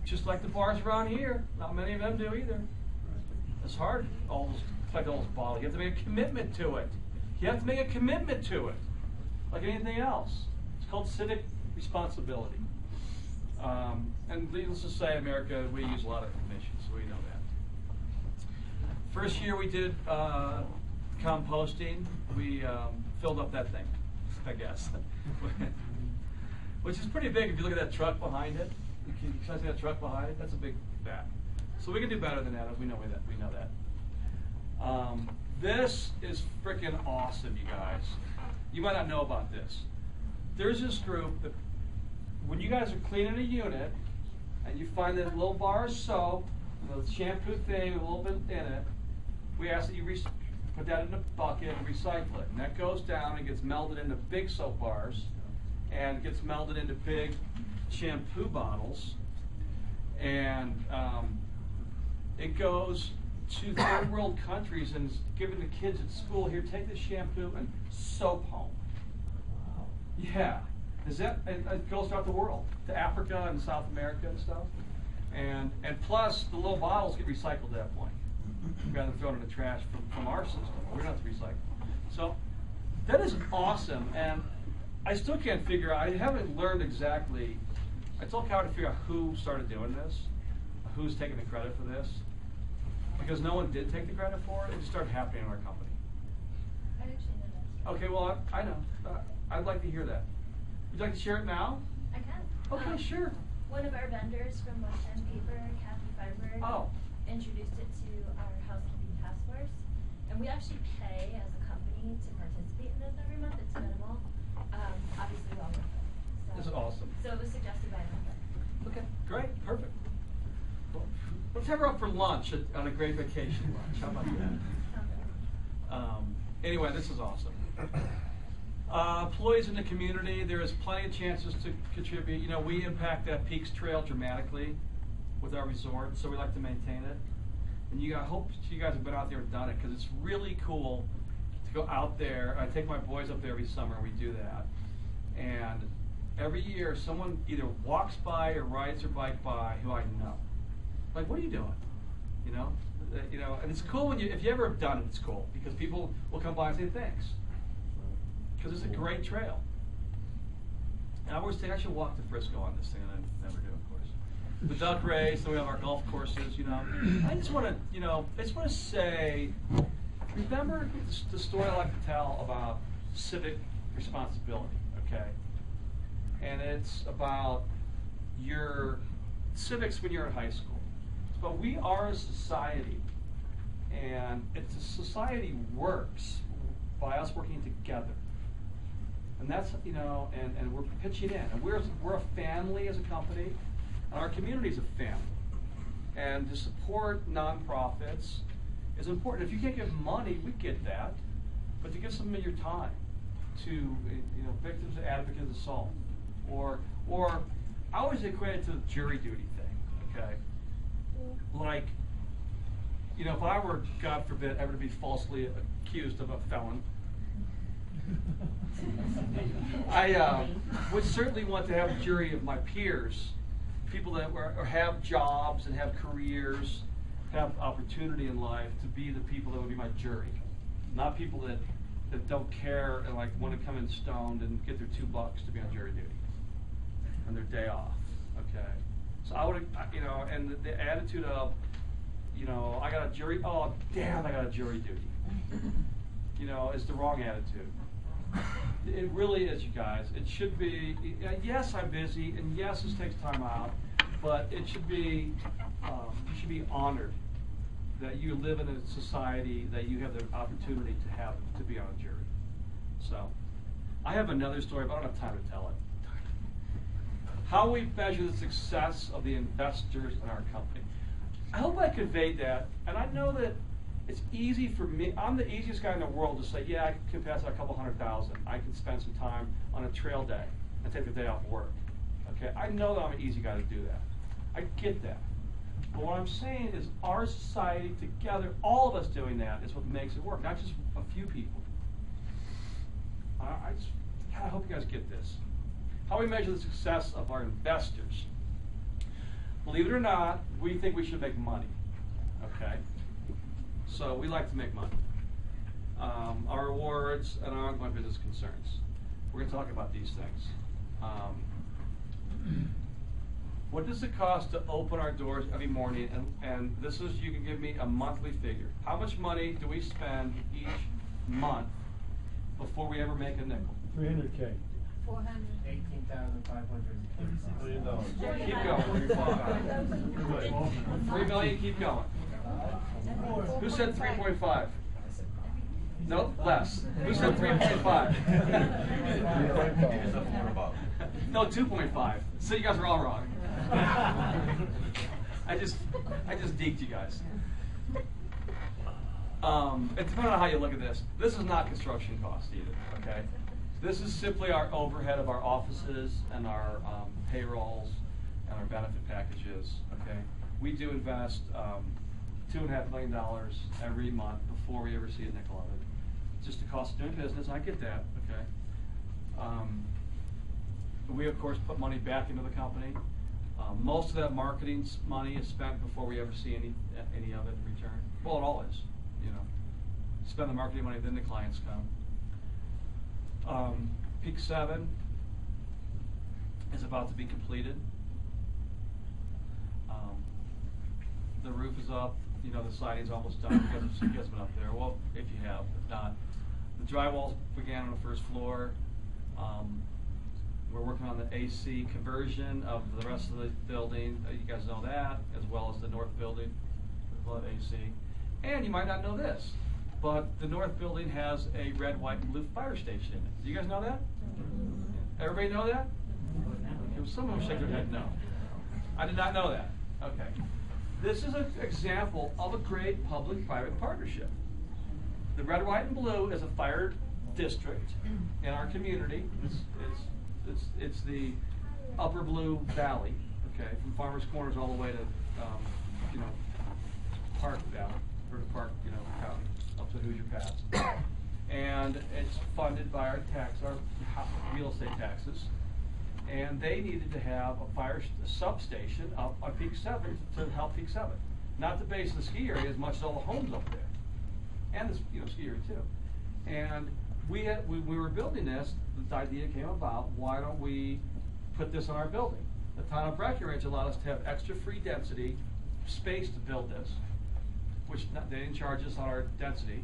Just like the bars around here, not many of them do either. It's hard. Like all those bottles, you have to make a commitment to it. You have to make a commitment to it, like anything else. It's called civic responsibility. And needless to say, America, we use a lot of emissions, so we know that. First year we did composting, we filled up that thing, I guess. Which is pretty big if you look at that truck behind it. You can see that truck behind it? That's a big vat. So we can do better than that. We know that. This is freaking awesome, you guys. You might not know about this. There's this group that when you guys are cleaning a unit and you find that little bar of soap, and the shampoo thing with a little bit in it, we ask that you put that in a bucket and recycle it. And that goes down and gets melded into big soap bars and gets melded into big shampoo bottles. And it goes to third world countries and is given to kids at school, here, take this shampoo and soap home. Yeah. It goes throughout the world, to Africa and South America and stuff. And plus, the little bottles get recycled at that point, rather than thrown in the trash from our system. We don't have to recycle. So that is awesome, and I still can't figure out, I haven't learned exactly, I still can't figure out who started doing this, who's taking the credit for this, because no one did take the credit for it. It just started happening in our company. I actually know that. Okay, well, I know. I'd like to hear that. Would you like to share it now? I can. Okay, sure. One of our vendors from West End Paper, Kathy Feinberg, introduced it to our housekeeping task force, and we actually pay as a company to participate in this every month. It's minimal, obviously well worth it. So, This is awesome. So it was suggested by a member. Okay, great, perfect. Well, let's have her up for lunch on a great vacation lunch. How about that? Anyway, this is awesome. Employees in the community, there is plenty of chances to contribute. You know, we impact that Peaks Trail dramatically with our resort, so we like to maintain it. And I hope you guys have been out there and done it, because it's really cool to go out there. I take my boys up there every summer, and we do that. And every year, someone either walks by or rides their bike by who I know. Like, what are you doing? You know, and it's cool when if you ever have done it, it's cool, because people will come by and say thanks. Because it's a great trail. And I always think I should walk to Frisco on this thing, and I never do, of course. The duck race, then we have our golf courses, you know. I just want to, say, remember the story I like to tell about civic responsibility, okay? And it's about your civics when you're in high school. But we are a society, and it's a society works by us working together. And that's, and we're pitching in. And we're a family as a company, and our community is a family. And to support nonprofits is important. If you can't give money, we get that. But to give some of your time to victims of advocates of assault. Or I always equate it to the jury duty thing, okay? Like, if I were, God forbid, ever to be falsely accused of a felon, I would certainly want to have a jury of my peers, people that have jobs and have careers, have opportunity in life, to be the people that would be my jury, not people that don't care and want to come in stoned and get their $2 to be on jury duty on their day off. Okay, so I would, and the attitude of, I got a jury. Oh damn, I got a jury duty. Is the wrong attitude. It really is, you guys. It should be, yes, I'm busy, and yes, this takes time out, but it should be, you should be honored that you live in a society that you have the opportunity to be on a jury. So, I have another story, but I don't have time to tell it. How we measure the success of the investors in our company. I hope I conveyed that, and I know that it's easy for me. I'm the easiest guy in the world to say, yeah, I can pass out a couple $100,000. I can spend some time on a trail day and take the day off work. Okay, I know that I'm an easy guy to do that. I get that. But what I'm saying is our society together, all of us doing that is what makes it work, not just a few people. I hope you guys get this. How we measure the success of our investors. Believe it or not, we think we should make money. Okay? So we like to make money. Our awards and our ongoing business concerns. We're going to talk about these things. What does it cost to open our doors every morning? And this is, you can give me a monthly figure. How much money do we spend each month before we ever make a nickel? $300K. 400. $1,800,500. Keep going. 3 million, keep going. Who said 3.5? Nope, less. Who said 3.5? No, 2.5. So you guys are all wrong. I just deked you guys. It depends on how you look at this. This is not construction cost either, okay? This is simply our overhead of our offices and our payrolls and our benefit packages, okay? We do invest $2.5 million every month before we ever see a nickel of it. It's just the cost of doing business, I get that, okay? We, of course, put money back into the company. Most of that marketing money is spent before we ever see any of it in return. Well, it all is, you know. Spend the marketing money, then the clients come. Peak 7 is about to be completed. The roof is up, you know, the siding's almost done. You guys have been up there. Well, if you have, if not. The drywall began on the first floor. We're working on the AC conversion of the rest of the building. You guys know that, as well as the north building. We'll have AC. And you might not know this, but the north building has a red, white, and blue fire station in it. Do you guys know that? Everybody know that? Someone will shake their head no. I did not know that. Okay. This is an example of a great public-private partnership. The red, white, and blue is a fire district in our community. It's the Upper Blue Valley, okay, from Farmers Corners all the way to, Park Valley, or to Park, County, up to Hoosier Pass. And it's funded by our real estate taxes. And they needed to have a substation up on Peak 7 to help Peak 7. Not the base of the ski area as much as all the homes up there. And the ski area too. And we were building this, the idea came about, why don't we put this on our building? The town of Breckenridge allowed us to have extra free density space to build this, which they didn't charge us on our density,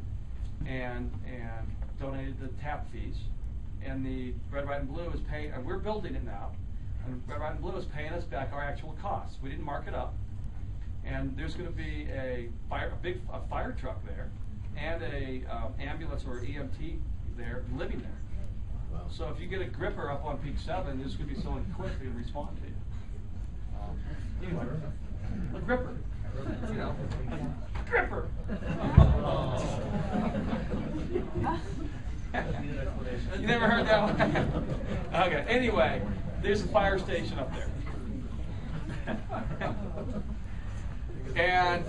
and donated the tap fees. And the red, white, and blue is paying, and we're building it now, and red, white, and blue is paying us back our actual costs. We didn't mark it up. And there's going to be a fire truck there, and a ambulance or EMT there living there. Wow. So if you get a gripper up on Peak 7, there's going to be someone quickly to respond to you. Anyway, a gripper, gripper. You never heard that one? Okay. Anyway, there's a fire station up there.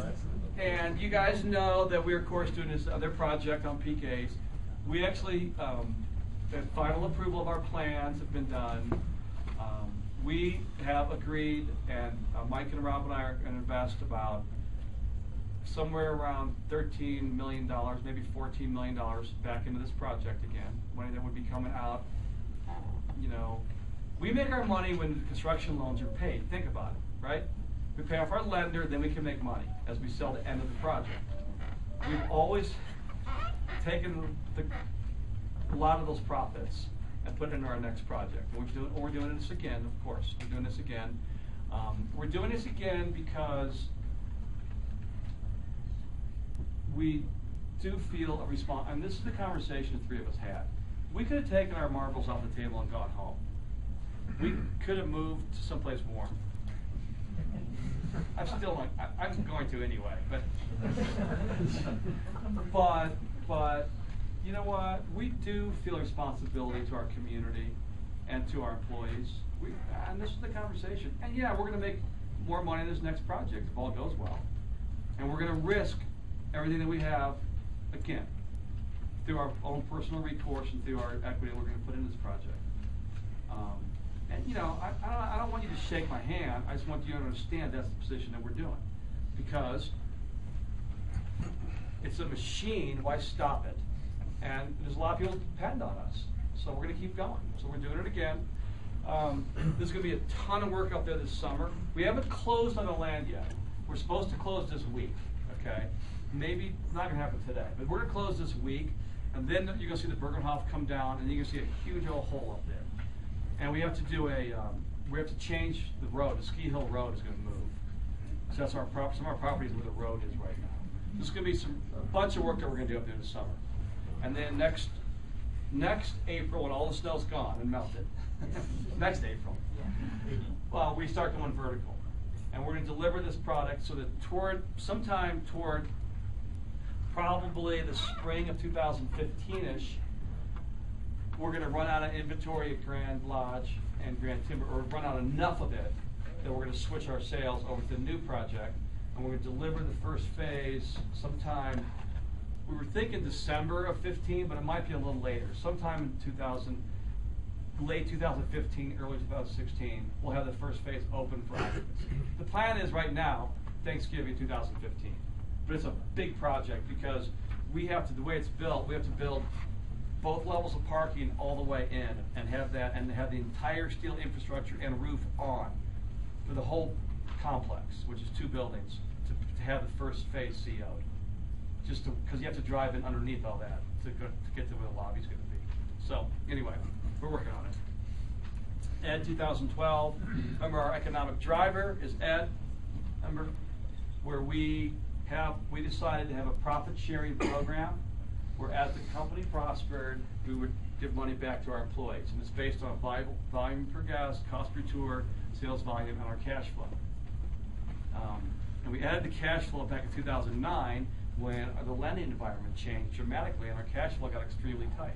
And you guys know that we're, of course, doing this other project on Peak 8. We actually, the final approval of our plans have been done. We have agreed, and Mike and Rob and I are going to invest about somewhere around $13 million, maybe $14 million back into this project again. Money that would be coming out. We make our money when the construction loans are paid. Think about it, right? We pay off our lender, then we can make money as we sell the end of the project. We've always taken a lot of those profits and put it into our next project. We're doing this again, of course. We're doing this again. We're doing this again because we do feel a and this is the conversation the three of us had. We could have taken our marbles off the table and gone home. We could have moved to someplace warm. I'm still not, I'm going to anyway, but you know what? We do feel a responsibility to our community and to our employees. And this is the conversation. And yeah, we're going to make more money in this next project if all goes well. And we're going to risk everything that we have, again, through our own personal recourse and through our equity we're going to put into this project. And you know, I don't want you to shake my hand. I just want you to understand that's the position that we're doing. Because it's a machine, why stop it? And there's a lot of people that depend on us. So we're going to keep going. So we're doing it again. There's going to be a ton of work up there this summer. We haven't closed on the land yet. We're supposed to close this week, okay? Maybe not going to happen today, but we're going to close this week, and then you're going to see the Bergenhof come down, and you're going to see a huge old hole up there. And we have to do we have to change the road. The Ski Hill Road is going to move. So that's some of our properties where the road is right now. There's going to be a bunch of work that we're going to do up there this summer. And then next April, when all the snow's gone and melted, next April, well, we start going vertical. And we're going to deliver this product so that sometime toward probably the spring of 2015-ish, we're going to run out of inventory at Grand Lodge and Grand Timber, or run out enough of it that we're going to switch our sales over to the new project. And we're going to deliver the first phase sometime, we were thinking December of 15, but it might be a little later. Sometime in late 2015, early 2016, we'll have the first phase open for occupancy. The plan is right now, Thanksgiving 2015. But it's a big project because we have to, the way it's built, we have to build both levels of parking all the way in and have the entire steel infrastructure and roof on for the whole complex, which is 2 buildings, to have the first phase CO'd. Just because you have to drive in underneath all that to get to where the lobby's going to be. So anyway, we're working on it. Ed 2012, remember our economic driver is Ed, remember, where we decided to have a profit sharing program where as the company prospered, we would give money back to our employees. And it's based on volume per guest, cost per tour, sales volume, and our cash flow. And we added the cash flow back in 2009 when the lending environment changed dramatically and our cash flow got extremely tight.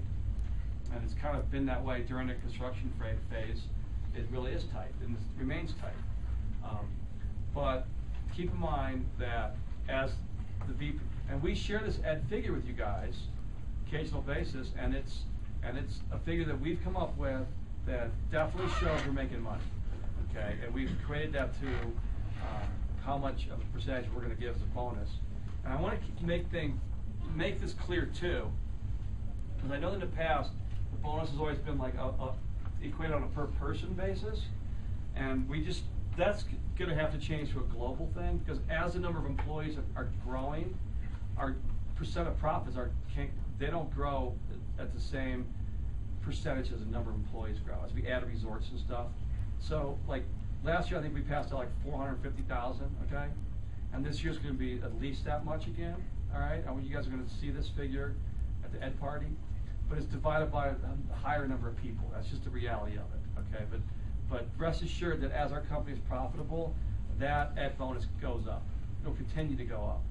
And it's kind of been that way during the construction phase. It really is tight, and it remains tight. But keep in mind that as the VP, and we share this Ed figure with you guys, occasional basis, and it's a figure that we've come up with that definitely shows we're making money. Okay, and we've created that to how much of a percentage we're going to give as a bonus. And I want to make this clear too, because I know in the past the bonus has always been like equated on a per person basis, and that's going to have to change to a global thing, because as the number of employees are growing, our percent of profits they don't grow at the same percentage as the number of employees grow as we add resorts and stuff. So like last year I think we passed out like 450,000, okay? And this year's going to be at least that much again, all right? And you guys are going to see this figure at the Ed party, but it's divided by a higher number of people. That's just the reality of it, okay? But rest assured that as our company is profitable, that Ed bonus goes up. It'll continue to go up.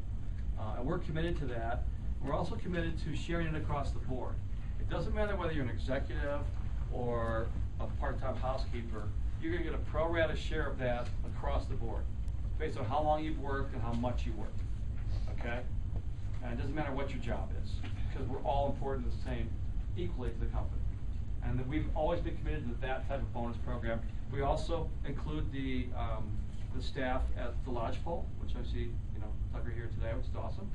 And we're committed to that. We're also committed to sharing it across the board. It doesn't matter whether you're an executive or a part-time housekeeper, you're going to get a pro rata share of that across the board, based on how long you've worked and how much you worked, okay? And it doesn't matter what your job is, because we're all important the same, equally to the company. And that we've always been committed to that type of bonus program. We also include the staff at the lodgepole, which I see, Tucker here today, which is awesome.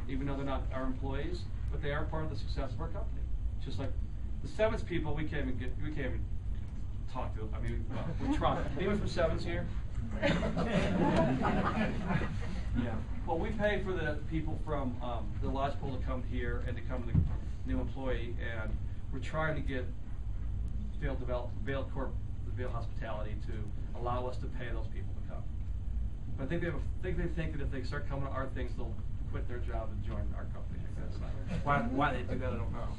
Even though they're not our employees, but they are part of the success of our company. Just like the Sevens people, we can't even talk to. I mean, we're trying. Anyone from Sevens here? Yeah. Well, we pay for the people from the lodgepole to come here and to come to the new employee, and we're trying to get Vail Hospitality to allow us to pay those people to come. But I think they think that if they start coming to our things, they'll quit their job and join our company. I guess. Why they do that, I don't know.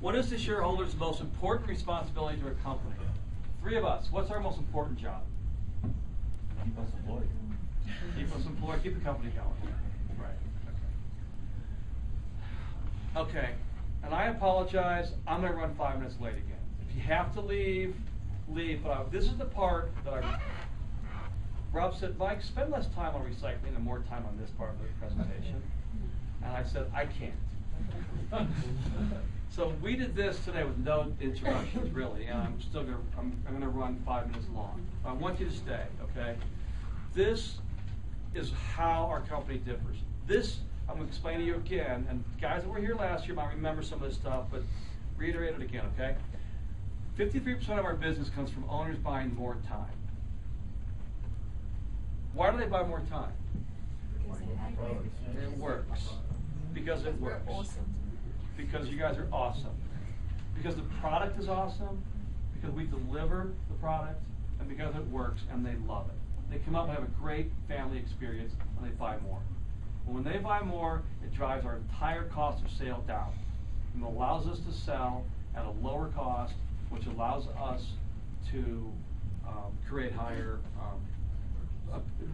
What is the shareholder's most important responsibility to a company? 3 of us. What's our most important job? Keep us employed. Keep us employed. Keep the company going. Right. Okay. And I apologize. I'm going to run 5 minutes late again. If you have to leave, leave. But this is the part that Rob said, Mike, spend less time on recycling and more time on this part of the presentation. And I said, I can't. So we did this today with no introductions, really, and I'm still going to run 5 minutes long. I want you to stay, okay? This is how our company differs. This, I'm going to explain to you again, and guys that were here last year might remember some of this stuff, but reiterate it again, okay? 53% of our business comes from owners buying more time. Why do they buy more time? It works. Because it works. Because you guys are awesome. Because the product is awesome. Because we deliver the product. And because it works and they love it. They come out and have a great family experience and they buy more. And when they buy more, it drives our entire cost of sale down. And allows us to sell at a lower cost, which allows us to create higher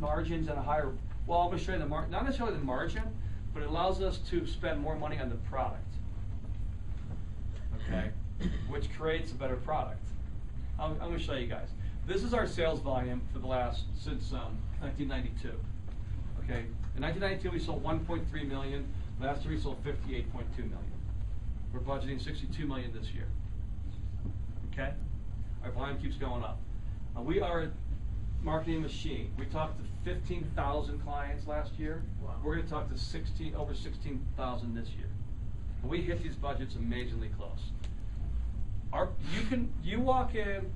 margins and a higher, well, I'm going to show you the not necessarily the margin, but it allows us to spend more money on the product, okay, which creates a better product. I'm going to show you guys. This is our sales volume for the since 1992. Okay, in 1992 we sold 1.3 million. Last year we sold 58.2 million. We're budgeting 62 million this year. Okay, our volume keeps going up. We are a marketing machine. We talked to 15,000 clients last year. Wow. We're going to talk to over 16,000 this year. And we hit these budgets amazingly close. You walk in to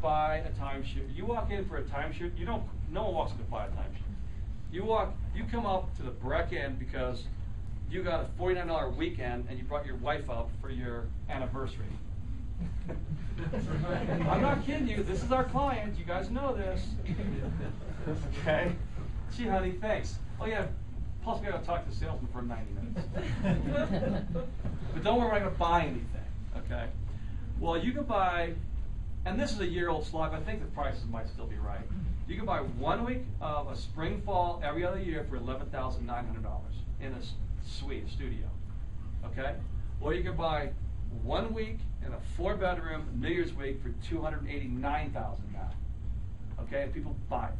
buy a timeshare. You walk in for a timeshare. No one walks in to buy a timeshare. You come up to the Breck Inn because you got a $49 weekend and you brought your wife up for your anniversary. I'm not kidding you. This is our client. You guys know this. Okay? Gee, honey, thanks. Oh, yeah. Plus, we got to talk to the salesman for 90 minutes. But don't worry, we're not going to buy anything. Okay? Well, you can buy, and this is a year-old slog. I think the prices might still be right. You can buy 1 week of a spring fall every other year for $11,900 in a suite, a studio. Okay? Or you can buy 1 week in a 4-bedroom New Year's week for $289,000 now. Okay, and people buy it.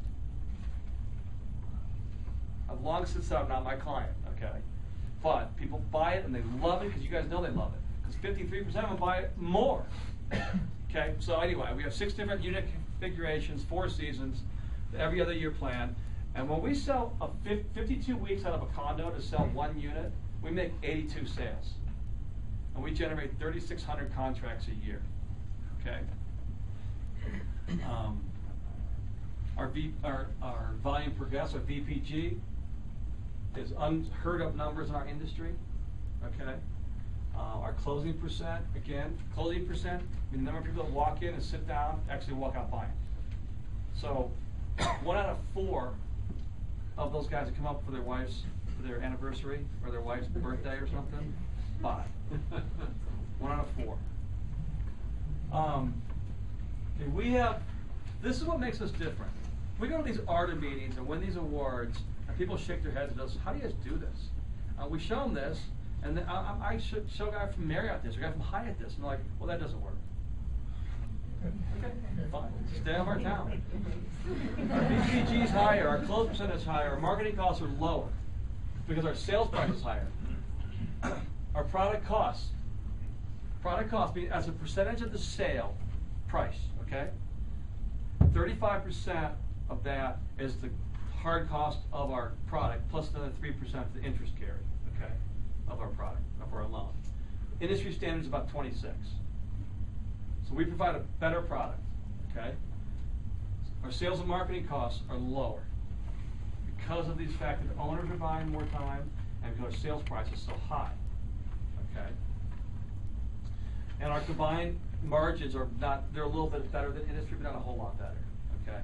I've long since said I'm not my client. Okay, but people buy it and they love it because you guys know they love it. Because 53% of them buy it more. Okay, so anyway, we have 6 different unit configurations, 4 seasons, every other year plan, and when we sell 52 weeks out of a condo to sell 1 unit, we make 82 sales. And we generate 3,600 contracts a year. Okay. Our volume per guest, our VPG, is unheard of numbers in our industry. Okay. Our closing percent, again, closing percent, I mean, the number of people that walk in and sit down actually walk out buying. So 1 out of 4 of those guys that come up for their anniversary or their wife's birthday or something, buy. 1 out of 4. Okay, this is what makes us different. We go to these ARDA meetings and win these awards, and people shake their heads at us, how do you guys do this? We show them this, and then I show a guy from Marriott this, or a guy from Hyatt this, and they're like, well, that doesn't work. Okay, fine, stay out of our town. Our VPG is higher, our close percentage is higher, our marketing costs are lower, because our sales price is higher. Our product costs as a percentage of the sale price, okay? 35% of that is the hard cost of our product, plus another 3% the interest carry, okay, of our product, of our loan. Industry standard is about 26. So we provide a better product, okay? Our sales and marketing costs are lower because of these factors. Owners are buying more time, and because our sales price is so high. Okay. And our combined margins are they're a little bit better than industry, but not a whole lot better. Okay.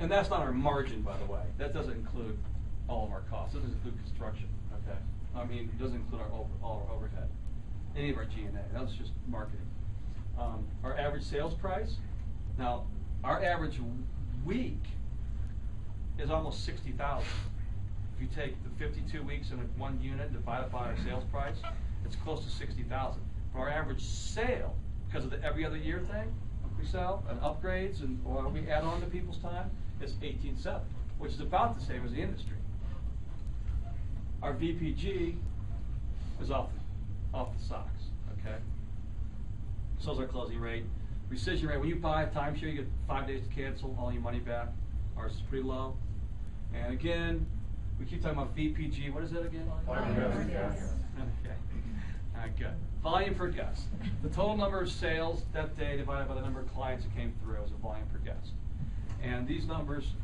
And that's not our margin, by the way. That doesn't include all of our costs. It doesn't include construction, okay? I mean, it doesn't include all our overhead, any of our G&A. That's just marketing. Our average sales price, now, our average week is almost $60,000. If you take the 52 weeks in one unit and divide it by our sales price, it's close to $60,000. But our average sale, because of the every other year thing we sell, and upgrades, and or we add on to people's time, is $18,700, which is about the same as the industry. Our VPG is off the socks, okay? So is our closing rate. Rescission rate, when you buy a timeshare, you get 5 days to cancel, all your money back. Ours is pretty low. And again, we keep talking about VPG. What is it again? Volume per guest. Okay. All right, good. Volume per guest. The total number of sales that day divided by the number of clients that came through is a volume per guest. And these numbers,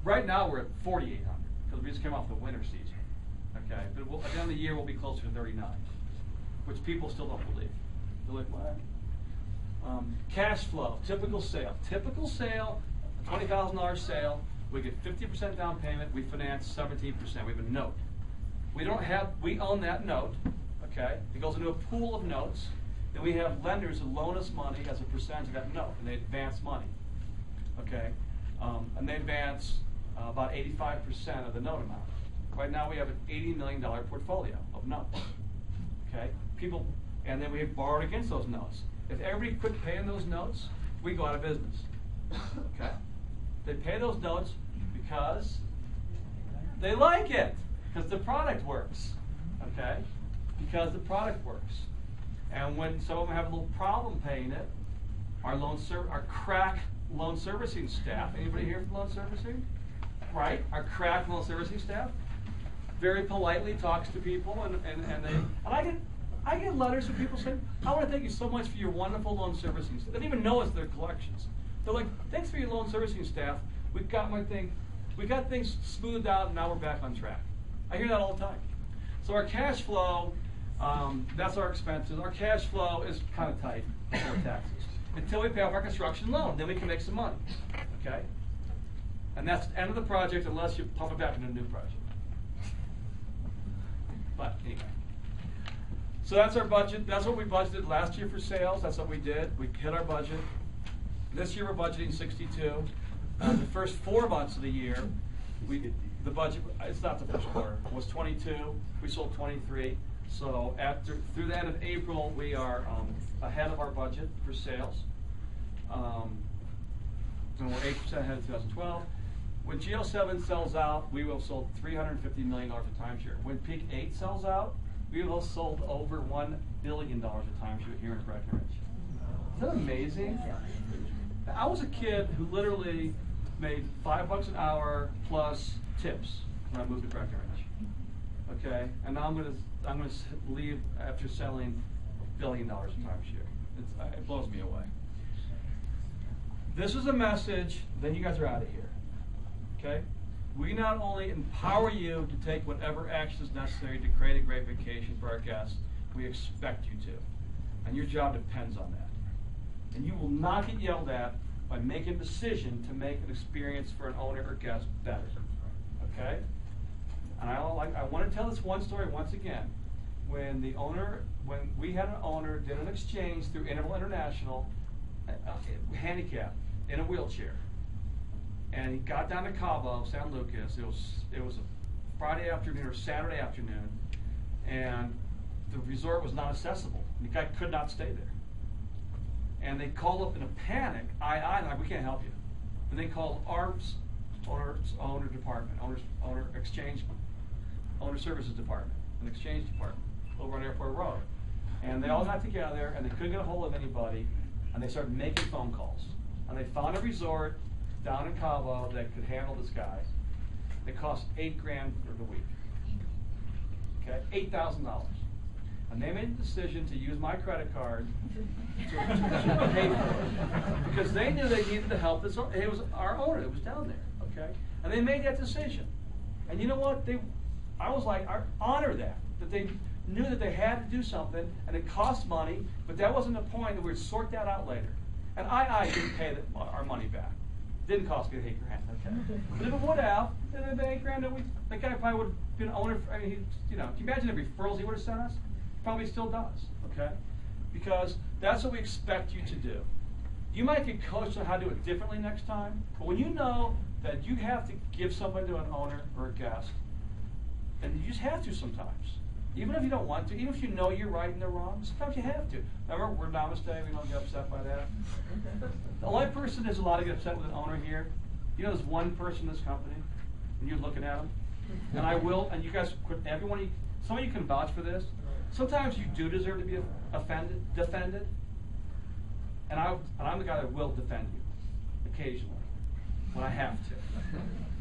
right now we're at 4,800 because we just came off the winter season. Okay, but at the end of the year we'll be closer to 39, which people still don't believe. They're like, what? Cash flow, typical sale. Typical sale, a $20,000 sale, we get 50% down payment, we finance 17%. We have a note. We own that note, okay? It goes into a pool of notes. Then we have lenders who loan us money as a percentage of that note, and they advance money, okay? And they advance about 85% of the note amount. Right now we have an $80 million portfolio of notes, okay? And then we have borrowed against those notes. If everybody quit paying those notes, we go out of business, okay? They pay those notes because they like it, because the product works, okay? Because the product works. And when some of them have a little problem paying it, our crack loan servicing staff, anybody here from loan servicing? Right, our crack loan servicing staff very politely talks to people, and I get letters from people saying, I want to thank you so much for your wonderful loan servicing staff. They don't even know it's their collections. They're like, thanks for your loan servicing staff. We got things smoothed out, and now we're back on track. I hear that all the time. So our cash flow, that's our expenses. Our cash flow is kind of tight before taxes until we pay off our construction loan. Then we can make some money, okay? And that's the end of the project unless you pump it back into a new project. But anyway. So that's our budget. That's what we budgeted last year for sales. That's what we did. We hit our budget. This year we're budgeting 62. The first 4 months of the year, the budget, it's not the first quarter, was 22. We sold 23. So through the end of April, we are ahead of our budget for sales. And we're 8% ahead of 2012. When GL7 sells out, we will have sold $350 million of timeshare. When Peak 8 sells out, we will have sold over $1 billion of timeshare here in Breckenridge. Isn't that amazing? I was a kid who literally made $5 an hour plus tips when I moved to Breckenridge. Okay, and now I'm gonna leave after selling $1 billion of timeshare. It blows me away. This is a message. Then you guys are out of here. Okay? We not only empower you to take whatever action is necessary to create a great vacation for our guests, we expect you to. And your job depends on that. And you will not get yelled at by making a decision to make an experience for an owner or guest better. Okay? And I want to tell this one story once again. When we had an owner did an exchange through Interval International, handicapped, in a wheelchair. And he got down to Cabo, San Lucas. It was a Friday afternoon or Saturday afternoon, and the resort was not accessible. The guy could not stay there. And they called up in a panic. We can't help you. And they called our owner department, owner services department, an exchange department over on Airport Road. And they all got together, and they couldn't get a hold of anybody, and they started making phone calls. And they found a resort down in Cabo that could handle this guy. It cost $8,000 for the week. Okay, $8,000. And they made the decision to use my credit card to pay for it because they knew they needed the help. It was our owner that was down there. Okay, and they made that decision. And you know what? I was like, I honor that they knew that they had to do something, and it cost money, but that wasn't the point. That we would sort that out later. And I didn't pay our money back. Didn't cost me $8,000, okay. But if it would have, then the $8,000 that guy probably would have been owner. I mean, can you imagine the referrals he would have sent us? Probably still does, okay? Because that's what we expect you to do. You might get coached on how to do it differently next time, but when you know that you have to give something to an owner or a guest, and you just have to sometimes. Even if you don't want to, even if you know you're right and they're wrong, sometimes you have to. Remember, we're namaste, we don't get upset by that. The only person that's allowed to get upset with an owner here, you know there's one person in this company, and you're looking at them, and I will, and you guys, everyone, some of you can vouch for this. Sometimes you do deserve to be defended, and I'm the guy that will defend you, occasionally, when I have to.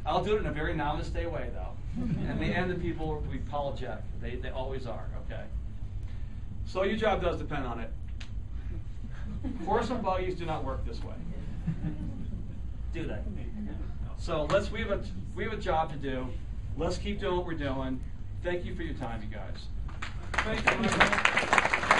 I'll do it in a very namaste way, though. And the end, the people will be apologetic. They always are, okay? So your job does depend on it. Horse and buggies do not work this way. Do they? So we have a job to do. Let's keep doing what we're doing. Thank you for your time, you guys. Thank you.